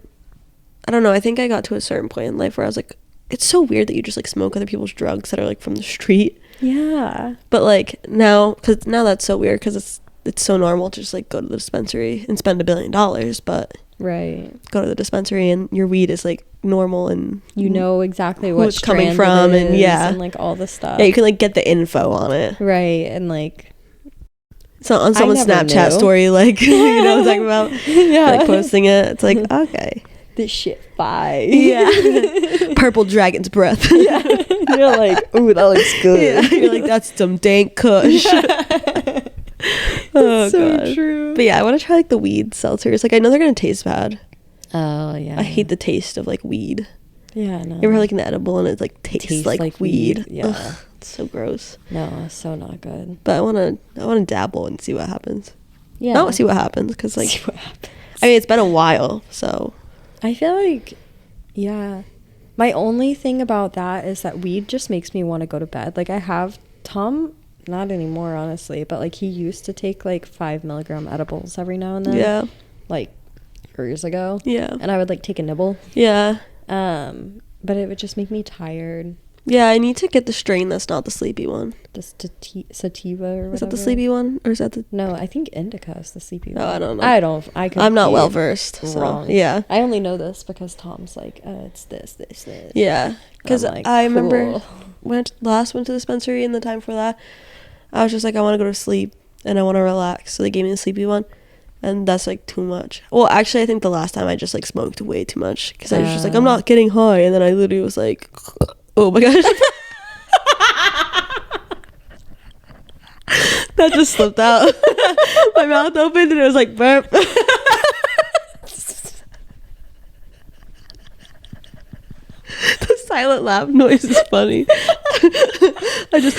Speaker 2: know, I think I got to a certain point in life where I was like, it's so weird that you just like smoke other people's drugs that are like from the street.
Speaker 1: Yeah.
Speaker 2: But like now that's so weird because it's so normal to just like go to the dispensary and spend $1 billion, but
Speaker 1: Right.
Speaker 2: go to the dispensary and your weed is like normal and
Speaker 1: You know exactly
Speaker 2: who
Speaker 1: what
Speaker 2: it's coming
Speaker 1: strand
Speaker 2: from
Speaker 1: it
Speaker 2: and
Speaker 1: is
Speaker 2: yeah.
Speaker 1: and like all the stuff.
Speaker 2: Yeah, you can like get the info on it.
Speaker 1: Right, and like
Speaker 2: It's not on someone's
Speaker 1: never
Speaker 2: Snapchat
Speaker 1: knew.
Speaker 2: story, like you know what I'm talking about.
Speaker 1: yeah,
Speaker 2: Like posting it. It's like, okay.
Speaker 1: this shit fire.
Speaker 2: Yeah. Purple dragon's breath.
Speaker 1: Yeah. You're like, ooh, that looks good.
Speaker 2: Yeah. You're like, that's some dank kush. Oh,
Speaker 1: so
Speaker 2: God.
Speaker 1: true.
Speaker 2: But yeah, I want to try like the weed seltzers. Like I know they're gonna taste bad.
Speaker 1: Oh yeah.
Speaker 2: I hate the taste of like weed.
Speaker 1: Yeah, no.
Speaker 2: You ever had like an edible and it like tastes like weed?
Speaker 1: Yeah.
Speaker 2: Ugh, it's so gross.
Speaker 1: No, so not good.
Speaker 2: But I wanna dabble and see what happens.
Speaker 1: Yeah.
Speaker 2: Not see what happens because like
Speaker 1: See what happens.
Speaker 2: I mean it's been a while, so
Speaker 1: I feel like, yeah. My only thing about that is that weed just makes me want to go to bed. Like I have Tom, not anymore honestly, but like he used to take like 5 milligram edibles every now and then.
Speaker 2: yeah,
Speaker 1: Like years ago.
Speaker 2: yeah,
Speaker 1: And I would like take a nibble.
Speaker 2: yeah.
Speaker 1: But it would just make me tired.
Speaker 2: Yeah, I need to get the strain that's not the sleepy one.
Speaker 1: Just sativa or whatever.
Speaker 2: Is that the sleepy one or is that the?
Speaker 1: No, I think indica is the sleepy one.
Speaker 2: Oh, I don't know.
Speaker 1: I could
Speaker 2: I'm not
Speaker 1: be
Speaker 2: well versed. So,
Speaker 1: wrong.
Speaker 2: yeah,
Speaker 1: I only know this because Tom's like, it's this.
Speaker 2: yeah. Because
Speaker 1: I'm like,
Speaker 2: I remember
Speaker 1: cool.
Speaker 2: when I last went to the dispensary and the time for that, I was just like, I want to go to sleep and I want to relax. So they gave me the sleepy one, and that's like too much. Well, actually, I think the last time I just like smoked way too much because I was just like, I'm not getting high, and then I literally was like, oh my gosh. That just slipped out. My mouth opened and it was like burp. The silent laugh noise is funny. I just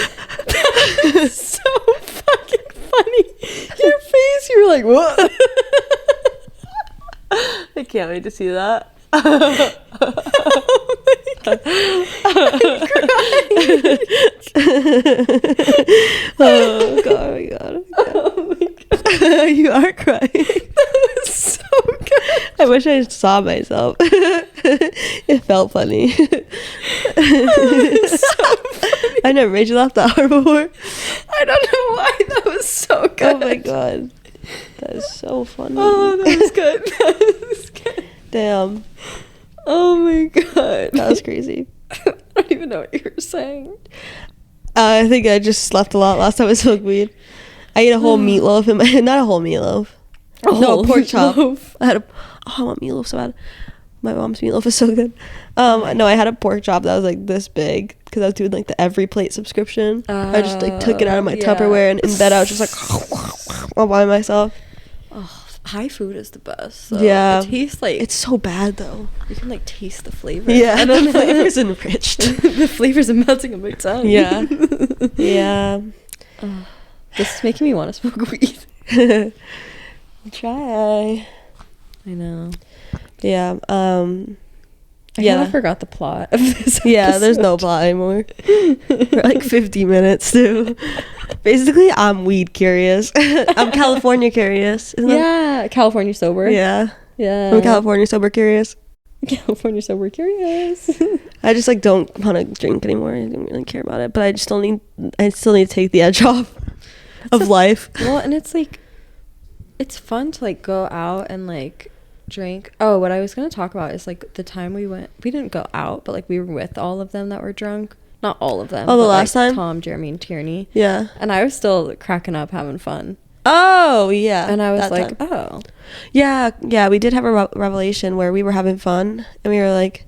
Speaker 1: So fucking funny. Your face, you were like, what?
Speaker 2: I can't wait to see that. Oh god, oh my god.
Speaker 1: Oh my god.
Speaker 2: You are crying.
Speaker 1: That was so good.
Speaker 2: I wish I saw myself. It felt funny. I never made you laugh that hard before.
Speaker 1: I don't know why that was so good.
Speaker 2: Oh my god. That is so funny.
Speaker 1: Oh, that was good. That was good.
Speaker 2: Damn.
Speaker 1: Oh my god.
Speaker 2: That was crazy.
Speaker 1: I don't even know what you were saying.
Speaker 2: I think I just slept a lot last time I smoked weed. I ate a whole meatloaf in my not a whole meatloaf. No, a pork chop. I want meatloaf so bad. My mom's meatloaf is so good. No, I had a pork chop that was like this big because I was doing like the every plate subscription. I just like took it out of my Tupperware and in bed I was just like all by myself.
Speaker 1: Oh, Thai food is the best.
Speaker 2: Yeah.
Speaker 1: It tastes like
Speaker 2: It's so bad though.
Speaker 1: you can like taste the flavor.
Speaker 2: Yeah, and then the flavor's enriched.
Speaker 1: The flavors are melting on my tongue.
Speaker 2: Yeah. Yeah.
Speaker 1: This is making me want to smoke weed.
Speaker 2: Try.
Speaker 1: I know.
Speaker 2: Yeah.
Speaker 1: I
Speaker 2: Yeah.
Speaker 1: kind of forgot the plot of this.
Speaker 2: Yeah, there's no
Speaker 1: episode.
Speaker 2: plot anymore. For like 50 minutes too. Basically, I'm weed curious. I'm California curious. Isn't
Speaker 1: Yeah, California sober.
Speaker 2: that? Yeah.
Speaker 1: Yeah.
Speaker 2: I'm California sober curious.
Speaker 1: California sober curious.
Speaker 2: I just like don't want to drink anymore. I don't really care about it, but I still need to take the edge off of life.
Speaker 1: Well, and it's like, it's fun to like go out and like drink. Oh, what I was going to talk about is like the time we didn't go out, but like we were with all of them that were drunk Not all of them.
Speaker 2: Oh, the
Speaker 1: but,
Speaker 2: last time?
Speaker 1: Tom, Jeremy, and Tierney.
Speaker 2: Yeah.
Speaker 1: And I was still cracking up, having fun.
Speaker 2: Oh, yeah.
Speaker 1: And I was
Speaker 2: that
Speaker 1: like,
Speaker 2: time.
Speaker 1: oh.
Speaker 2: Yeah, we did have a revelation where we were having fun, and we were like,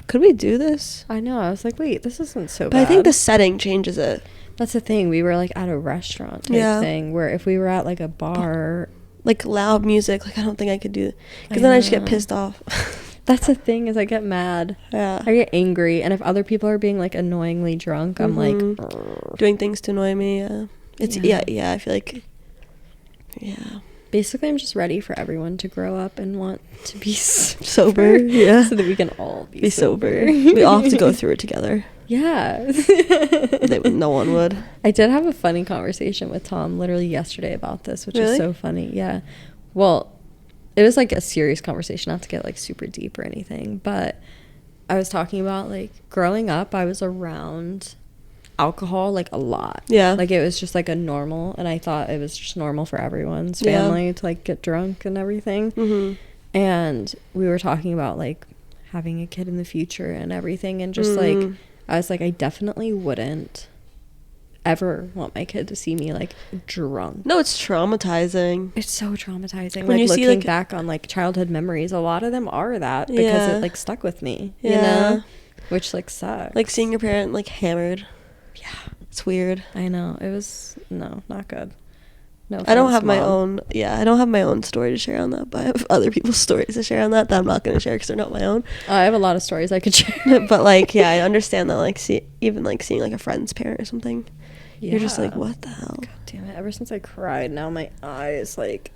Speaker 2: could we do this?
Speaker 1: I know. I was like, wait, this isn't so
Speaker 2: But
Speaker 1: bad.
Speaker 2: I think the setting changes it.
Speaker 1: That's the thing. We were, like, at a restaurant type thing, where if we were at, like, a bar...
Speaker 2: Like, loud music, like, I don't think I could do it. Because then I just get pissed off.
Speaker 1: That's the thing, is I get mad.
Speaker 2: Yeah.
Speaker 1: I get angry. And if other people are being, like, annoyingly drunk, I'm like... Urgh.
Speaker 2: Doing things to annoy me, yeah. It's, yeah, I feel like... Yeah.
Speaker 1: Basically, I'm just ready for everyone to grow up and want to be
Speaker 2: sober. Yeah.
Speaker 1: So that we can all be
Speaker 2: sober. We all have to go through it together.
Speaker 1: Yeah.
Speaker 2: No one would.
Speaker 1: I did have a funny conversation with Tom literally yesterday about this, which
Speaker 2: Really?
Speaker 1: is so funny. Yeah. Well, it was like a serious conversation, not to get like super deep or anything, but I was talking about like growing up, I was around alcohol like a lot.
Speaker 2: Yeah.
Speaker 1: Like it was just like a normal, and I thought it was just normal for everyone's family to like get drunk and everything.
Speaker 2: Mm-hmm.
Speaker 1: And we were talking about like having a kid in the future and everything, and just like I was like, I definitely wouldn't ever want my kid to see me like drunk.
Speaker 2: No, it's traumatizing.
Speaker 1: It's so traumatizing.
Speaker 2: When
Speaker 1: like
Speaker 2: you see,
Speaker 1: looking
Speaker 2: like,
Speaker 1: back on like childhood memories, a lot of them are that because
Speaker 2: Yeah.
Speaker 1: it like stuck with me.
Speaker 2: Yeah.
Speaker 1: You know? Which like sucks.
Speaker 2: Like seeing your parent like hammered.
Speaker 1: Yeah.
Speaker 2: It's weird.
Speaker 1: I know. It was not good. No.
Speaker 2: I don't have
Speaker 1: offense,
Speaker 2: my
Speaker 1: Mom.
Speaker 2: own. Yeah, I don't have my own story to share on that, but I have other people's stories to share on that I'm not going to share because they're not my own.
Speaker 1: I have a lot of stories I could share.
Speaker 2: But like, yeah, I understand that. Like, even like seeing like a friend's parent or something, you're just like,
Speaker 1: Yeah.
Speaker 2: what the hell?
Speaker 1: God damn it. Ever since I cried, now my eyes like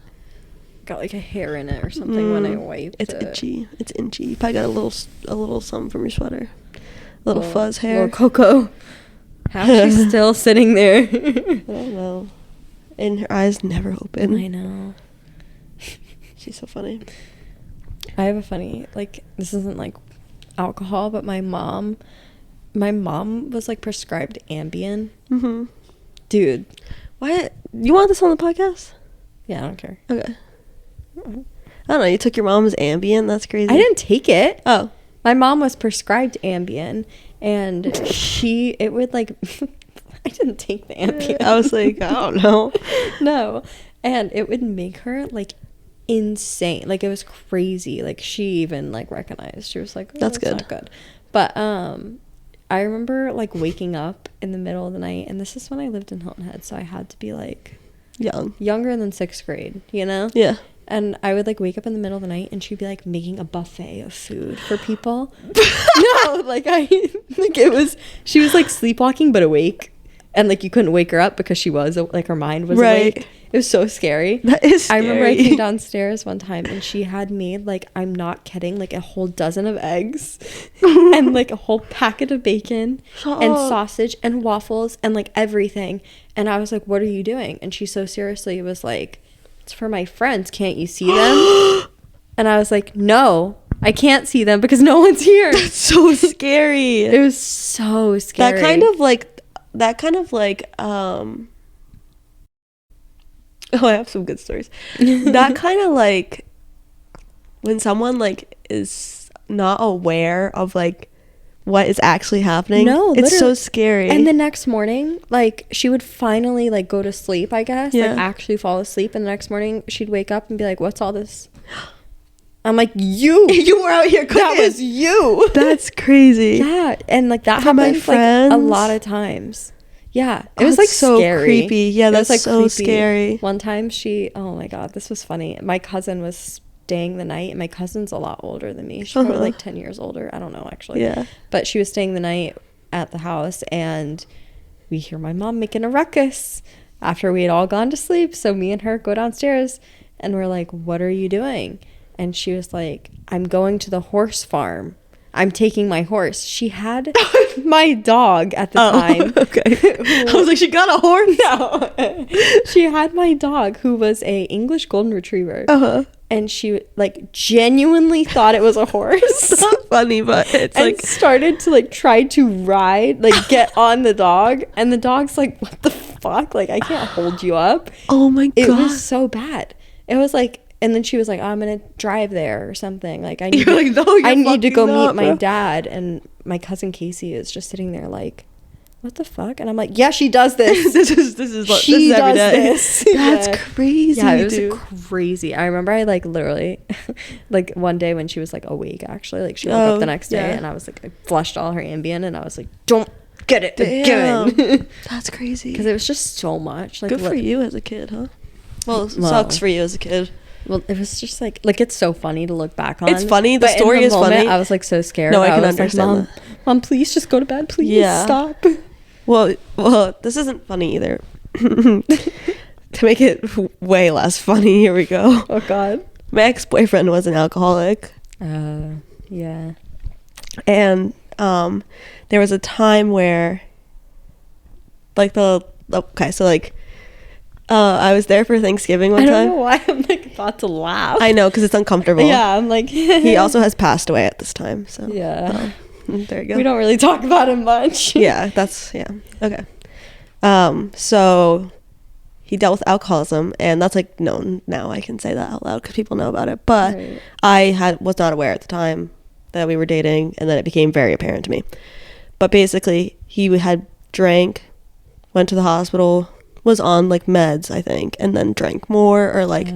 Speaker 1: got like a hair in it or something when I wiped
Speaker 2: It's
Speaker 1: it.
Speaker 2: itchy. It's inchy. You probably got a little some from your sweater. A little fuzz hair.
Speaker 1: Little Coco. How's she still sitting there?
Speaker 2: I don't know. And her eyes never open.
Speaker 1: I know.
Speaker 2: She's so funny.
Speaker 1: I have a funny, like, this isn't like alcohol, but my mom was like prescribed Ambien.
Speaker 2: Mm-hmm.
Speaker 1: Dude.
Speaker 2: Why? You want this on the podcast?
Speaker 1: Yeah, I don't care.
Speaker 2: Okay. I don't know. You took your mom's Ambien? That's crazy.
Speaker 1: I didn't take it.
Speaker 2: Oh.
Speaker 1: My mom was prescribed Ambien, and it would like, I didn't take the Ambien.
Speaker 2: I was like, I don't know.
Speaker 1: No. And it would make her like insane. Like it was crazy. Like she even like recognized. She was like, oh,
Speaker 2: That's good.
Speaker 1: Not good. But I remember like waking up in the middle of the night, and this is when I lived in Hilton Head, so I had to be like younger than 6th grade, you know?
Speaker 2: Yeah.
Speaker 1: And I would like wake up in the middle of the night, and she'd be like making a buffet of food for people. No, like she was like sleepwalking but awake, and like you couldn't wake her up because she was like her mind was awake. It was so scary.
Speaker 2: That is scary.
Speaker 1: I remember I came downstairs one time, and she had made like, I'm not kidding, like a whole dozen of eggs and like a whole packet of bacon and sausage and waffles and like everything. And I was like, what are you doing? And she so seriously was like, it's for my friends. Can't you see them? And I was like, no, I can't see them because no one's here.
Speaker 2: That's so scary.
Speaker 1: It was so scary.
Speaker 2: That kind of like oh, I have some good stories. That kind of like when someone like is not aware of like what is actually happening. No, it's so scary.
Speaker 1: And the next morning, like she would finally like go to sleep, I guess, like actually fall asleep, and the next morning she'd wake up and be like, what's all this? I'm like, you
Speaker 2: were out here cooking.
Speaker 1: That was you.
Speaker 2: That's crazy.
Speaker 1: Yeah. And like that
Speaker 2: For my
Speaker 1: happened
Speaker 2: friends?
Speaker 1: like a lot of times. Yeah. It was like
Speaker 2: so
Speaker 1: scary.
Speaker 2: Creepy. Yeah, that's like so
Speaker 1: creepy.
Speaker 2: scary.
Speaker 1: One time oh my God, this was funny. My cousin was staying the night, and my cousin's a lot older than me. She's probably like 10 years older. I don't know actually.
Speaker 2: Yeah.
Speaker 1: But she was staying the night at the house, and we hear my mom making a ruckus after we had all gone to sleep. So me and her go downstairs, and we're like, what are you doing? And she was like, I'm going to the horse farm. I'm taking my horse. She had my dog at the time.
Speaker 2: Okay. I was like, she got a horse?
Speaker 1: No. She had my dog, who was a English golden retriever.
Speaker 2: Uh-huh.
Speaker 1: And she like genuinely thought it was a horse.
Speaker 2: It's not funny, but it's
Speaker 1: and
Speaker 2: like
Speaker 1: started to like try to ride, like get on the dog, and the dog's like, what the fuck? Like I can't hold you up.
Speaker 2: Oh my God.
Speaker 1: It was so bad. It was like and then she was like, oh, I'm gonna drive there or something. Like I
Speaker 2: You're like, no, you're
Speaker 1: I need to go
Speaker 2: fucking
Speaker 1: meet
Speaker 2: up,
Speaker 1: my
Speaker 2: bro.
Speaker 1: dad. And my cousin Casey is just sitting there like, what the fuck? And I'm like, yeah, she does this.
Speaker 2: this is
Speaker 1: She
Speaker 2: every
Speaker 1: does
Speaker 2: day.
Speaker 1: this.
Speaker 2: That's
Speaker 1: Yeah.
Speaker 2: crazy.
Speaker 1: Yeah, it was
Speaker 2: dude.
Speaker 1: crazy. I remember I like literally like one day when she was like awake, actually, like she woke up the next day, and I was like, I flushed all her Ambien, and I was like, don't get it again.
Speaker 2: That's crazy.
Speaker 1: Because it was just so much. Like,
Speaker 2: good for you as a kid, huh? Well, it
Speaker 1: Well,
Speaker 2: sucks for you as a kid.
Speaker 1: Well, it was just like it's so funny to look back on.
Speaker 2: It's funny. The
Speaker 1: but
Speaker 2: story
Speaker 1: in the
Speaker 2: is
Speaker 1: moment,
Speaker 2: funny.
Speaker 1: I was like so scared.
Speaker 2: No, I can
Speaker 1: was
Speaker 2: understand
Speaker 1: like, Mom, please just go to bed. Please stop.
Speaker 2: Well, this isn't funny either. To make it way less funny, here we go.
Speaker 1: Oh God.
Speaker 2: My ex-boyfriend was an alcoholic.
Speaker 1: Yeah.
Speaker 2: And there was a time where I was there for Thanksgiving one time.
Speaker 1: I don't know why I'm like about to laugh.
Speaker 2: I know, because it's uncomfortable.
Speaker 1: Yeah, I'm like
Speaker 2: he also has passed away at this time, so
Speaker 1: yeah.
Speaker 2: There you go.
Speaker 1: We don't really talk about him much.
Speaker 2: Yeah, okay. So he dealt with alcoholism, and that's like known now. I can say that out loud because people know about it, but
Speaker 1: Right.
Speaker 2: I was not aware at the time that we were dating, and then it became very apparent to me. But basically he had drank, went to the hospital, was on like meds, I think, and then drank more, or like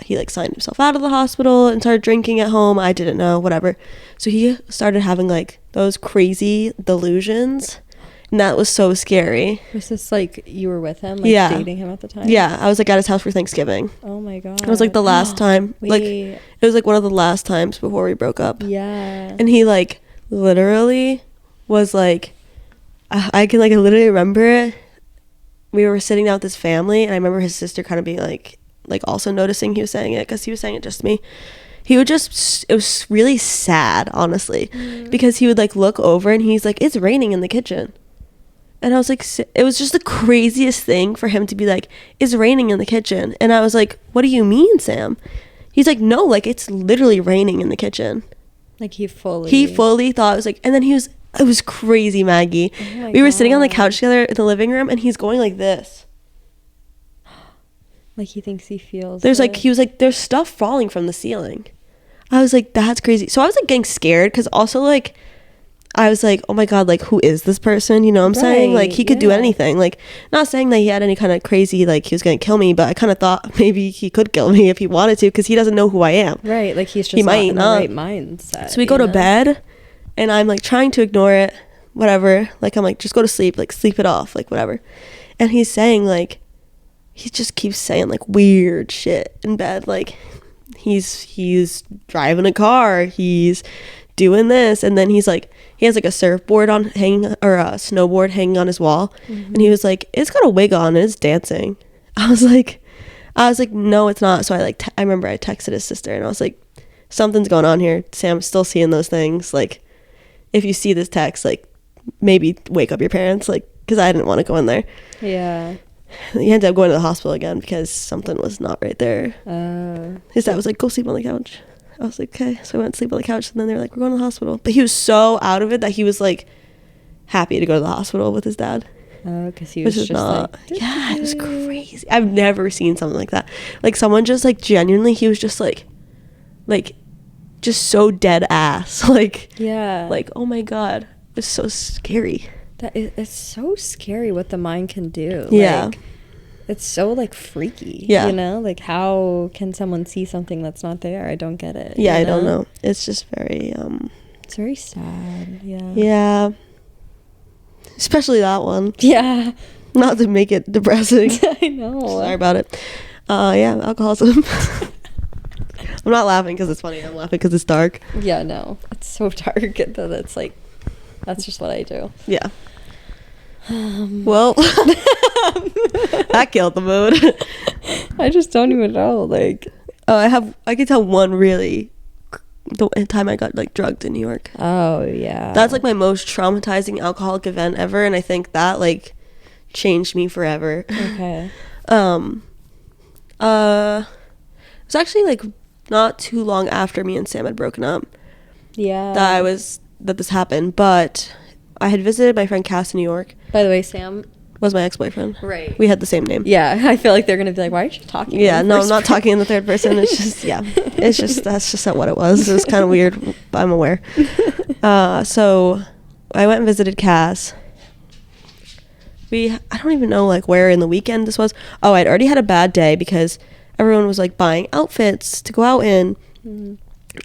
Speaker 2: he like signed himself out of the hospital and started drinking at home. I didn't know, whatever. So he started having like those crazy delusions, and that was so scary.
Speaker 1: Was this like you were with him, like
Speaker 2: Yeah.
Speaker 1: dating him at the time?
Speaker 2: Yeah, I was like at his house for Thanksgiving.
Speaker 1: Oh my God.
Speaker 2: It was like the last time, like
Speaker 1: Wait.
Speaker 2: it was like one of the last times before we broke up.
Speaker 1: Yeah.
Speaker 2: And he like literally was like, I can like I literally remember it. We were sitting down with his family, and I remember his sister kind of being like also noticing he was saying it, because he was saying it just to me. He would just, it was really sad, honestly, because he would like look over and he's like, it's raining in the kitchen. And I was like, it was just the craziest thing for him to be like, it's raining in the kitchen. And I was like, what do you mean, Sam? He's like, no, like it's literally raining in the kitchen.
Speaker 1: Like he fully
Speaker 2: thought it was like, and then it was crazy, Maggie.
Speaker 1: Oh my
Speaker 2: we were sitting on the
Speaker 1: God.
Speaker 2: couch together in the living room, and he's going like this.
Speaker 1: like he thinks he feels
Speaker 2: There's
Speaker 1: it.
Speaker 2: like, he was like, there's stuff falling from the ceiling. I was like, that's crazy. So I was like getting scared, because also like, I was like, oh my God, like who is this person? You know what I'm saying? Like he could do
Speaker 1: yeah.
Speaker 2: anything. Like, not saying that he had any kind of crazy, like he was going to kill me, but I kind of thought maybe he could kill me if he wanted to, because he doesn't know who I am.
Speaker 1: Right, like he's just
Speaker 2: He
Speaker 1: not
Speaker 2: might
Speaker 1: in
Speaker 2: not.
Speaker 1: the right mindset.
Speaker 2: So we go to bed, and I'm like trying to ignore it, whatever. Like I'm like, just go to sleep, like sleep it off, like whatever. And he's saying like, he just keeps saying like weird shit in bed. Like he's driving a car, he's doing this, and then he's like, he has like a surfboard on hanging, or a snowboard hanging on his wall, and he was like, it's got a wig on and it's dancing. I was like, no, it's not. So I remember I texted his sister, and I was like, something's going on here. Sam's still seeing those things. Like, if you see this text, like maybe wake up your parents, like, because I didn't want to go in there.
Speaker 1: Yeah.
Speaker 2: He ended up going to the hospital again because something was not right there. His dad was like, go sleep on the couch. I was like, okay. So I went to sleep on the couch, and then they were like, we're going to the hospital. But he was so out of it that he was like happy to go to the hospital with his dad.
Speaker 1: Oh, because he was just like,
Speaker 2: yeah, it was crazy. I've never seen something like that. Like someone just like genuinely, he was just like just so dead ass. Like,
Speaker 1: yeah,
Speaker 2: like, oh my God, it was so scary.
Speaker 1: It's so scary what the mind can do.
Speaker 2: Yeah.
Speaker 1: Like, it's so like freaky.
Speaker 2: Yeah.
Speaker 1: You know, like how can someone see something that's not there? I don't get it.
Speaker 2: Yeah, I don't know. It's just very
Speaker 1: it's very sad. Yeah.
Speaker 2: yeah, especially that one.
Speaker 1: Yeah.
Speaker 2: Not to make it depressing.
Speaker 1: I know.
Speaker 2: Sorry about it. Yeah, alcoholism. I'm not laughing because it's funny. I'm laughing because it's dark.
Speaker 1: Yeah, no. It's so dark that it's like, that's just what I do.
Speaker 2: Yeah. Well, that killed the mood.
Speaker 1: I just don't even know. Like,
Speaker 2: I could tell one really, the time I got like drugged in New York.
Speaker 1: oh yeah.
Speaker 2: That's like my most traumatizing alcoholic event ever, and I think that like changed me forever.
Speaker 1: okay.
Speaker 2: It's actually like not too long after me and Sam had broken up
Speaker 1: Yeah.
Speaker 2: that this happened, but I had visited my friend Cass in New York.
Speaker 1: By the way, Sam
Speaker 2: was my ex-boyfriend.
Speaker 1: Right.
Speaker 2: We had the same name.
Speaker 1: Yeah, I feel like they're gonna be like, why are you talking?
Speaker 2: Yeah,
Speaker 1: in
Speaker 2: no, I'm
Speaker 1: first
Speaker 2: not
Speaker 1: person?"
Speaker 2: talking in the third person. It's just, yeah. It's just, that's just not what it was. It was kind of weird, but I'm aware. So I went and visited Cass. I don't even know, like, where in the weekend this was. Oh, I'd already had a bad day because everyone was, like, buying outfits to go out in. Mm-hmm.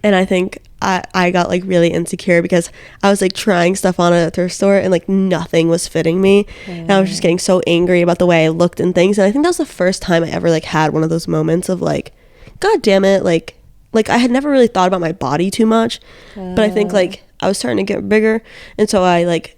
Speaker 2: And I think I got, like, really insecure because I was, like, trying stuff on at a thrift store and, like, nothing was fitting me. And I was just getting so angry about the way I looked and things. And I think that was the first time I ever, like, had one of those moments of, like, God damn it, like I had never really thought about my body too much. But I think, like, I was starting to get bigger. And so I, like,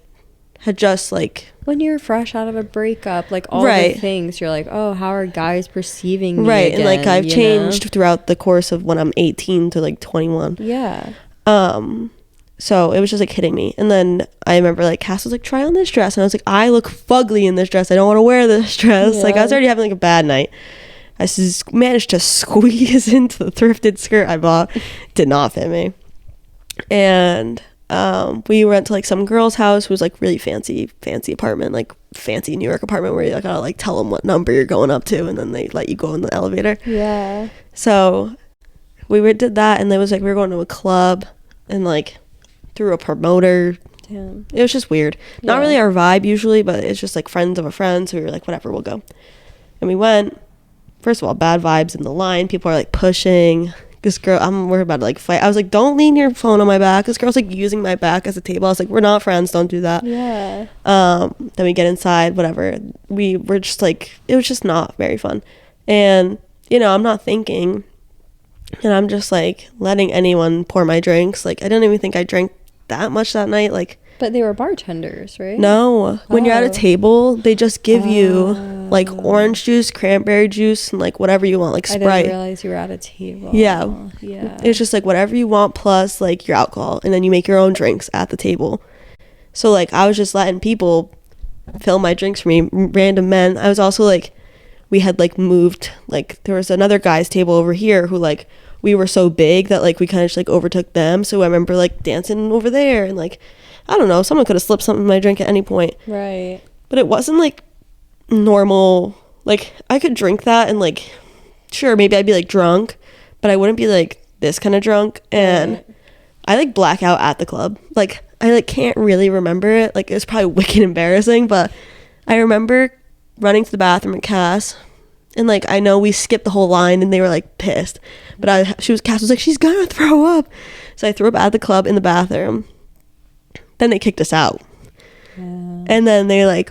Speaker 2: had just, like...
Speaker 1: When you're fresh out of a breakup, like, all the things, you're like, oh, how are guys perceiving me
Speaker 2: right,
Speaker 1: again,
Speaker 2: and, like, I've changed throughout the course of when I'm 18 to, like, 21.
Speaker 1: Yeah.
Speaker 2: So it was just, like, hitting me. And then I remember, like, Cass was like, try on this dress. And I was like, I look fugly in this dress. I don't want to wear this dress. Yeah. Like, I was already having, like, a bad night. I just managed to squeeze into the thrifted skirt I bought. Did not fit me. And... we went to, like, some girl's house who was, like, really fancy apartment, like, fancy New York apartment where you, like, gotta, like, tell them what number you're going up to and then they let you go in the elevator.
Speaker 1: Yeah.
Speaker 2: So we did that, and it was, like, we were going to a club and, like, through a promoter. Damn. It was just weird. Yeah. Not really our vibe usually, but it's just, like, friends of a friend, so we were like, whatever, we'll go. And we went. First of all, bad vibes in the line. People are, like, pushing. This girl, we're about to, like, fight. I was like, don't lean your phone on my back. This girl's, like, using my back as a table. I was like, we're not friends, don't do that.
Speaker 1: Yeah.
Speaker 2: Then we get inside, whatever. We were just, like, it was just not very fun. And, you know, I'm not thinking, and I'm just, like, letting anyone pour my drinks. Like, I don't even think I drank that much that night. Like,
Speaker 1: but they were bartenders, right?
Speaker 2: No. When you're at a table, they just give you, like, orange juice, cranberry juice, and, like, whatever you want, like, Sprite.
Speaker 1: I didn't realize you were at a table.
Speaker 2: Yeah.
Speaker 1: Yeah.
Speaker 2: It's just, like, whatever you want plus, like, your alcohol. And then you make your own drinks at the table. So, like, I was just letting people fill my drinks for me, random men. I was also, like, we had, like, moved, like, there was another guy's table over here who, like, we were so big that, like, we kind of just, like, overtook them. So I remember, like, dancing over there and, like, I don't know, someone could have slipped something in my drink at any point.
Speaker 1: Right.
Speaker 2: But it wasn't, like, normal. Like, I could drink that and, like, sure, maybe I'd be, like, drunk, but I wouldn't be, like, this kind of drunk. And I, like, black out at the club. Like, I, like, can't really remember it. Like, it's probably wicked embarrassing, but I remember running to the bathroom at Cass, and, like, I know we skipped the whole line and they were, like, pissed. But Cass was like, she's gonna throw up. So I threw up at the club in the bathroom. Then they kicked us out. Yeah. And then they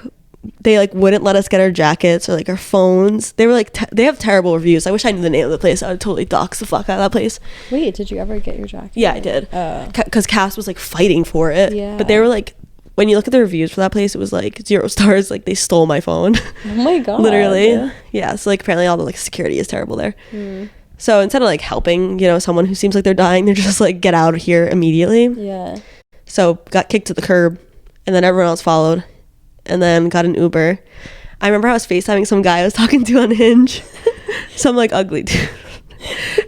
Speaker 2: wouldn't let us get our jackets or, like, our phones. They were like, they have terrible reviews. I wish I knew the name of the place. I would totally dox the fuck out of that place.
Speaker 1: Wait, did you ever get your jacket?
Speaker 2: Yeah, I did. Because Cass was, like, fighting for it.
Speaker 1: Yeah.
Speaker 2: But they were like, when you look at the reviews for that place, it was like 0 stars. Like, they stole my phone.
Speaker 1: Oh my god.
Speaker 2: Literally. Yeah. So, like, apparently all the, like, security is terrible there. So instead of, like, helping, you know, someone who seems like they're dying, they're just like, get out of here immediately.
Speaker 1: Yeah.
Speaker 2: So got kicked to the curb, and then everyone else followed, and then got an Uber. I remember I was FaceTiming some guy I was talking to on Hinge. Some, like, ugly dude.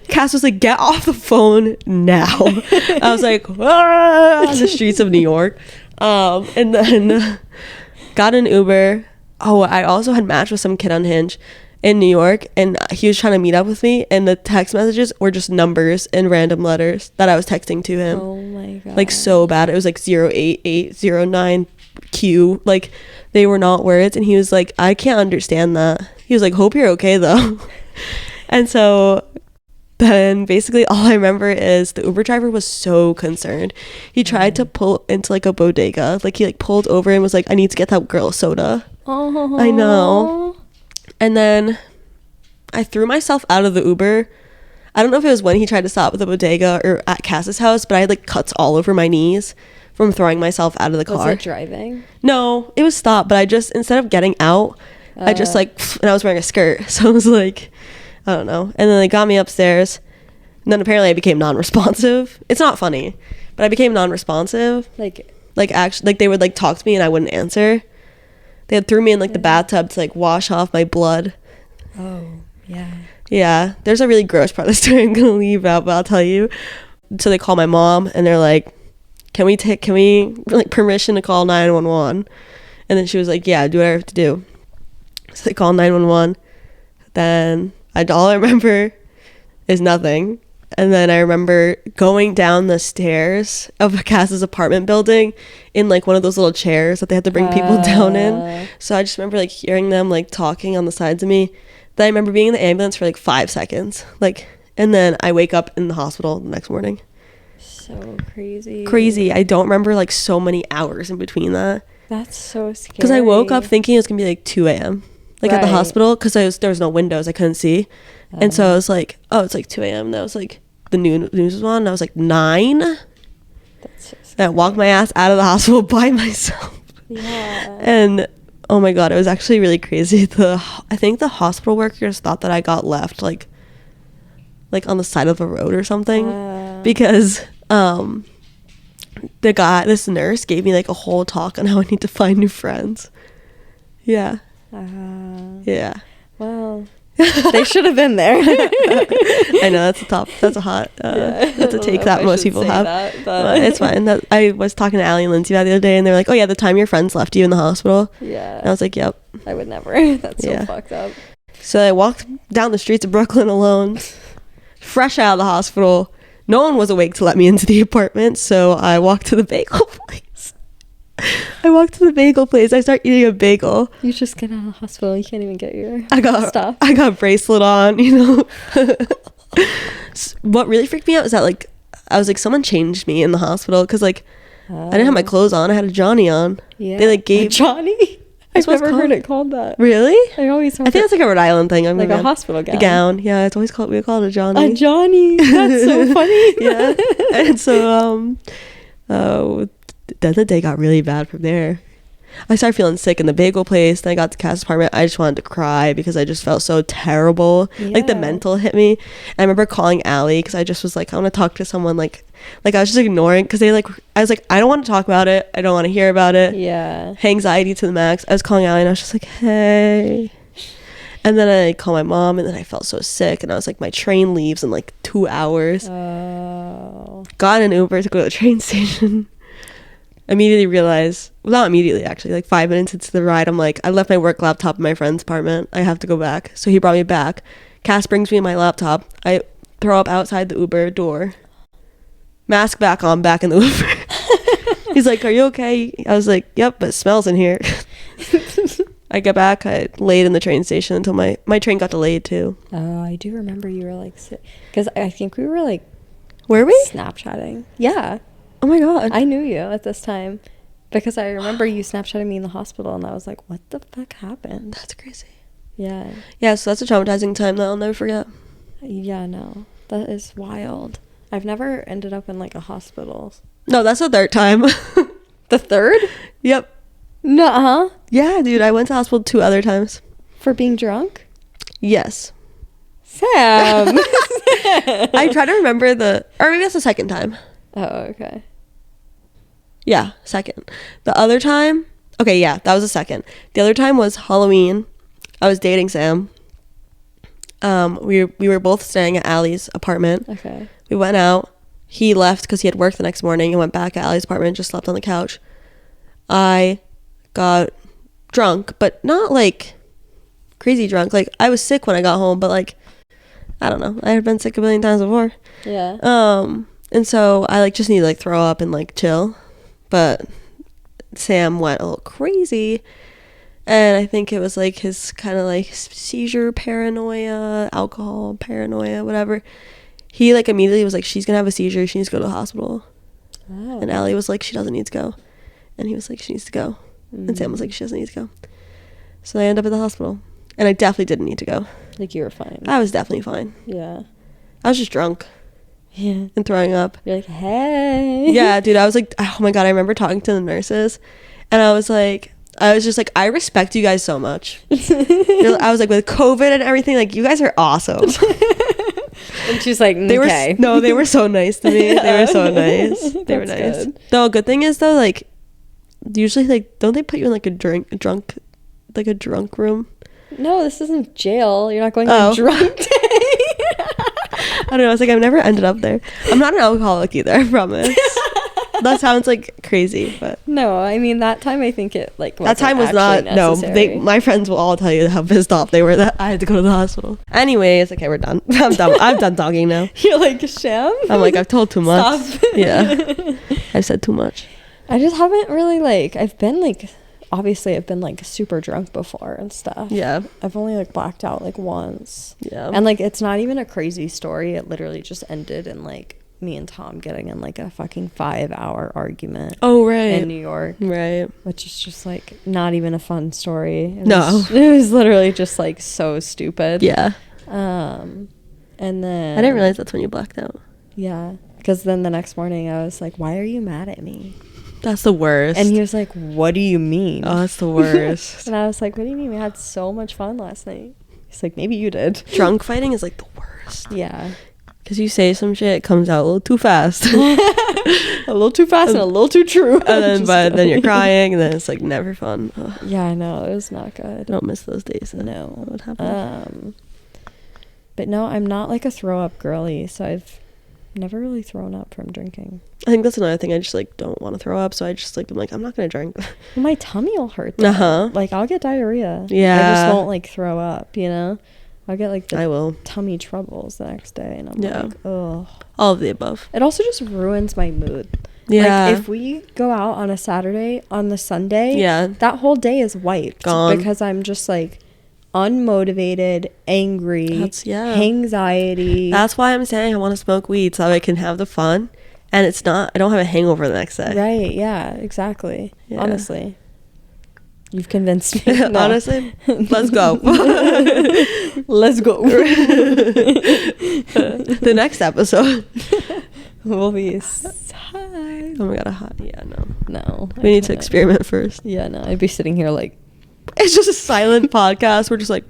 Speaker 2: Cass was like, get off the phone now. I was like, ah, on the streets of New York. And then got an Uber. Oh, I also had matched with some kid on Hinge in New York, and he was trying to meet up with me, and the text messages were just numbers and random letters that I was texting to him.
Speaker 1: Oh my god.
Speaker 2: Like, so bad. It was like 08809Q. Like, they were not words, and he was like, I can't understand that. He was like, hope you're okay though. And so then basically all I remember is the Uber driver was so concerned. He tried to pull into, like, a bodega. Like, he, like, pulled over and was like, I need to get that girl soda.
Speaker 1: Oh.
Speaker 2: I know. And then I threw myself out of the Uber. I don't know if it was when he tried to stop at the bodega or at Cass's house, but I had, like, cuts all over my knees from throwing myself out of the car.
Speaker 1: Was it driving? No,
Speaker 2: it was stopped, but I just, instead of getting out, I just, like, and I was wearing a skirt, so I was like, I don't know. And then they got me upstairs, and then apparently I became non-responsive. It's not funny, but I became non-responsive. Like actually, like, they would, like, talk to me and I wouldn't answer. They had threw me in, like, the bathtub to, like, wash off my blood.
Speaker 1: Oh, yeah.
Speaker 2: Yeah. There's a really gross part of the story I'm going to leave out, but I'll tell you. So they call my mom, and they're like, can we like, permission to call 911? And then she was like, yeah, do what I have to do. So they called 911. Then all I remember is nothing. And then I remember going down the stairs of Cass's apartment building in like one of those little chairs that they had to bring people down in. So I just remember like hearing them like talking on the sides of me. Then I remember being in the ambulance for like 5 seconds. Like, and then I wake up in the hospital the next morning.
Speaker 1: So crazy.
Speaker 2: Crazy. I don't remember like so many hours in between that.
Speaker 1: That's so scary.
Speaker 2: Because I woke up thinking it was going to be like 2 a.m. Like at the hospital, because there was no windows. I couldn't see. And so I was like, oh, it's like 2 a.m. And that was like, the news was on. And I was like 9.
Speaker 1: That's so scary.
Speaker 2: And I walked my ass out of the hospital by myself.
Speaker 1: Yeah.
Speaker 2: And oh my God, it was actually really crazy. I think the hospital workers thought that I got left like on the side of a road or something. Because this nurse gave me like a whole talk on how I need to find new friends. Yeah. Yeah.
Speaker 1: Well, they should have been there.
Speaker 2: I know that's a hot that's a take that most people have but it's fine. That I was talking to Allie and Lindsay the other day, and they're like, oh yeah, the time your friends left you in the hospital.
Speaker 1: Yeah.
Speaker 2: And I was like, yep.
Speaker 1: I would never. That's so fucked up.
Speaker 2: So I walked down the streets of Brooklyn alone, fresh out of the hospital. No one was awake to let me into the apartment, so I walked to the bagel place. I start eating a bagel.
Speaker 1: You just get out of the hospital. You can't even get your stuff.
Speaker 2: I got a bracelet on, you know. What really freaked me out is that like I was like, someone changed me in the hospital because like I didn't have my clothes on. I had a Johnny on. Yeah. They like gave
Speaker 1: a Johnny. I've never heard it called that.
Speaker 2: Really?
Speaker 1: I think
Speaker 2: it's like a Rhode Island thing.
Speaker 1: Like a hospital gown.
Speaker 2: A gown. Yeah, it's always we call it a Johnny.
Speaker 1: A Johnny. That's so funny.
Speaker 2: Yeah. And so then the day got really bad from there. I started feeling sick in the bagel place. Then I got to Cass's apartment. I just wanted to cry because I just felt so terrible. Yeah. Like the mental hit me. And I remember calling Allie because I just was like, I want to talk to someone. Like I was just ignoring because I was like, I don't want to talk about it. I don't want to hear about it.
Speaker 1: Yeah.
Speaker 2: Anxiety to the max. I was calling Allie and I was just like, hey. And then I called my mom, and then I felt so sick, and I was like, my train leaves in like 2 hours.
Speaker 1: Oh.
Speaker 2: Got an Uber to go to the train station. Immediately realized, well, not immediately actually, like 5 minutes into the ride, I'm like, I left my work laptop in my friend's apartment. I have to go back. So he brought me back. Cass brings me my laptop. I throw up outside the Uber door. Mask back on, back in the Uber. He's like, are you okay? I was like, yep, but it smells in here. I get back. I laid in the train station until my train got delayed too.
Speaker 1: Oh, I do remember you were like sick. Because I think we were like...
Speaker 2: Were we?
Speaker 1: Snapchatting. Yeah.
Speaker 2: Oh my God.
Speaker 1: I knew you at this time because I remember you Snapchatting me in the hospital, and I was like, what the fuck happened?
Speaker 2: That's crazy.
Speaker 1: Yeah.
Speaker 2: Yeah, so that's a traumatizing time that I'll never forget.
Speaker 1: Yeah, no. That is wild. I've never ended up in like a hospital.
Speaker 2: No, that's the third time.
Speaker 1: The third?
Speaker 2: Yep.
Speaker 1: Nuh-uh.
Speaker 2: Yeah, dude, I went to hospital 2 other times.
Speaker 1: For being drunk?
Speaker 2: Yes.
Speaker 1: Sam!
Speaker 2: I try to remember or maybe that's the second time.
Speaker 1: Oh, okay.
Speaker 2: Yeah, second. The other time, okay, yeah, that was the second. The other time was Halloween. I was dating Sam. We were both staying at Allie's apartment.
Speaker 1: Okay.
Speaker 2: We went out. He left because he had work the next morning and went back at Allie's apartment, just slept on the couch. I got drunk, but not like crazy drunk. Like I was sick when I got home, but like I don't know. I had been sick a billion times before.
Speaker 1: Yeah.
Speaker 2: And so I like just need to like throw up and like chill. But Sam went a little crazy. And I think it was like his kind of like seizure paranoia, alcohol paranoia, whatever. He like immediately was like, she's gonna have a seizure. She needs to go to the hospital. Oh. And Allie was like, she doesn't need to go. And he was like, she needs to go. And Sam was like, she doesn't need to go. So I ended up at the hospital. And I definitely didn't need to go.
Speaker 1: Like you were fine.
Speaker 2: I was definitely fine.
Speaker 1: Yeah.
Speaker 2: I was just drunk.
Speaker 1: Yeah.
Speaker 2: And throwing up.
Speaker 1: You're like, hey.
Speaker 2: Yeah, dude. I was like, oh my God. I remember talking to the nurses. And I was just like, I respect you guys so much. I was like, with COVID and everything, like, you guys are awesome.
Speaker 1: And she's like, okay.
Speaker 2: They were so nice to me. They were so nice. They were nice. Good. Though, good thing is, though, like, usually, like, don't they put you in, like, a drunk room? No,
Speaker 1: this isn't jail. You're not going on a drunk day.
Speaker 2: I don't know. I was like, I've never ended up there. I'm not an alcoholic either, I promise. That sounds, like, crazy, but...
Speaker 1: No, I mean that time I think it like
Speaker 2: That time was not
Speaker 1: necessary.
Speaker 2: my friends will all tell you how pissed off they were that I had to go to the hospital. Anyways, okay, we're done. I'm done talking now.
Speaker 1: You're like, Sham?
Speaker 2: I'm like, I've told too much.
Speaker 1: Stop.
Speaker 2: Yeah. I've said too much.
Speaker 1: I just haven't really like I've been like super drunk before and stuff.
Speaker 2: Yeah.
Speaker 1: I've only like blacked out like once.
Speaker 2: Yeah.
Speaker 1: And like it's not even a crazy story. It literally just ended in like me and Tom getting in like a fucking 5-hour argument.
Speaker 2: Oh, right.
Speaker 1: In New York.
Speaker 2: Right.
Speaker 1: Which is just like not even a fun story. It was literally just like so stupid.
Speaker 2: Yeah.
Speaker 1: And then
Speaker 2: I didn't realize that's when you blacked out.
Speaker 1: Yeah. Because then the next morning I was like, why are you mad at me?
Speaker 2: That's the worst.
Speaker 1: And he was like, what do you mean?
Speaker 2: Oh, that's the worst.
Speaker 1: And I was like, what do you mean? We had so much fun last night. He's like, maybe you did.
Speaker 2: Drunk fighting is like the worst.
Speaker 1: Yeah.
Speaker 2: Because you say some shit, it comes out a little too fast.
Speaker 1: A little too fast and a little too true.
Speaker 2: And then you're crying, and then it's like never fun. Ugh.
Speaker 1: Yeah, I know. It was not good.
Speaker 2: I don't miss those days.
Speaker 1: No.
Speaker 2: What happened?
Speaker 1: But no, I'm not like a throw up girly, so I've never really thrown up from drinking.
Speaker 2: I think that's another thing. I just like don't want to throw up, so I just like I'm like, I'm not gonna drink.
Speaker 1: My tummy will hurt though. Like I'll get diarrhea.
Speaker 2: Yeah.
Speaker 1: I just won't like throw up, you know? I'll get like
Speaker 2: I will.
Speaker 1: tummy troubles the next day, and I'm like, oh.
Speaker 2: All of the above.
Speaker 1: It also just ruins my mood.
Speaker 2: Yeah.
Speaker 1: Like if we go out on a Saturday, on the Sunday,
Speaker 2: yeah,
Speaker 1: that whole day is wiped.
Speaker 2: Gone.
Speaker 1: Because I'm just like unmotivated, angry, anxiety.
Speaker 2: That's why I'm saying I want to smoke weed so I can have the fun, and I don't have a hangover the next day.
Speaker 1: Right, yeah, exactly. Yeah. Honestly. You've convinced me.
Speaker 2: No. Honestly, let's go.
Speaker 1: Let's go.
Speaker 2: The next episode
Speaker 1: will be high.
Speaker 2: Oh my god, a hot. Yeah,
Speaker 1: no.
Speaker 2: We need to experiment first.
Speaker 1: Yeah, no. I'd be sitting here like,
Speaker 2: it's just a silent podcast. We're just like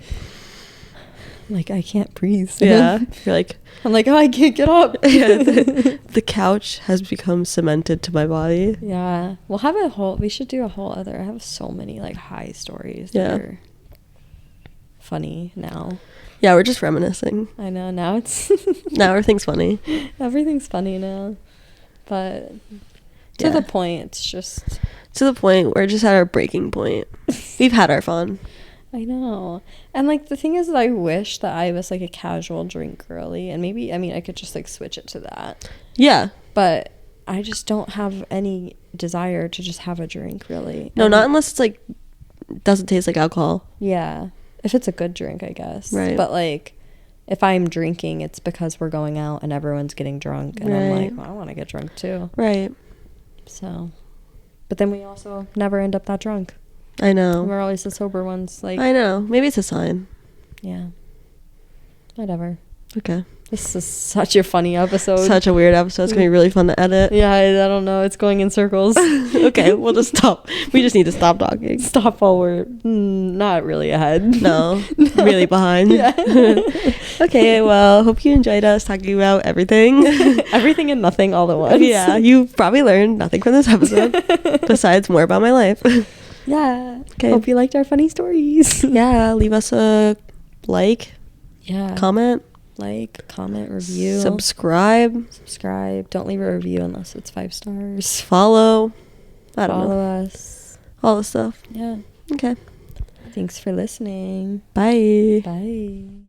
Speaker 1: I can't breathe.
Speaker 2: Yeah. You're like,
Speaker 1: I'm like, oh, I can't get up.
Speaker 2: Yeah, the couch has become cemented to my body.
Speaker 1: Yeah. We should do a whole other. I have so many like high stories that are funny now.
Speaker 2: Yeah, we're just reminiscing.
Speaker 1: I know. Now it's
Speaker 2: now everything's funny.
Speaker 1: Everything's funny now. But to the point, it's just
Speaker 2: to the point we're just at our breaking point. We've had our fun.
Speaker 1: I know. And like the thing is that I wish that I was like a casual drink girly, and maybe I could just like switch it to that.
Speaker 2: Yeah.
Speaker 1: But I just don't have any desire to just have a drink really.
Speaker 2: No, not unless it's like doesn't taste like alcohol.
Speaker 1: Yeah. If it's a good drink, I guess.
Speaker 2: Right.
Speaker 1: But like if I'm drinking, it's because we're going out and everyone's getting drunk, and I'm like, well, I want to get drunk too.
Speaker 2: Right.
Speaker 1: So, but then we also never end up that drunk.
Speaker 2: I know.
Speaker 1: We're always the sober ones. Like,
Speaker 2: I know. Maybe it's a sign.
Speaker 1: Yeah. Whatever.
Speaker 2: Okay.
Speaker 1: This is such a funny episode.
Speaker 2: Such a weird episode. It's going to be really fun to edit.
Speaker 1: Yeah, I don't know. It's going in circles.
Speaker 2: Okay, we'll just stop. We just need to stop talking.
Speaker 1: Stop while we're not really ahead.
Speaker 2: No. Really behind.
Speaker 1: Yeah.
Speaker 2: Okay, well, hope you enjoyed us talking about everything.
Speaker 1: Everything and nothing all at once.
Speaker 2: Yeah, you probably learned nothing from this episode besides more about my life.
Speaker 1: Yeah.
Speaker 2: Okay.
Speaker 1: Hope you liked our funny stories.
Speaker 2: Yeah, leave us a like.
Speaker 1: Yeah.
Speaker 2: Comment,
Speaker 1: review.
Speaker 2: Subscribe.
Speaker 1: Don't leave a review unless it's 5 stars.
Speaker 2: Follow. I don't know.
Speaker 1: Follow us.
Speaker 2: All the stuff.
Speaker 1: Yeah.
Speaker 2: Okay.
Speaker 1: Thanks for listening.
Speaker 2: Bye.
Speaker 1: Bye.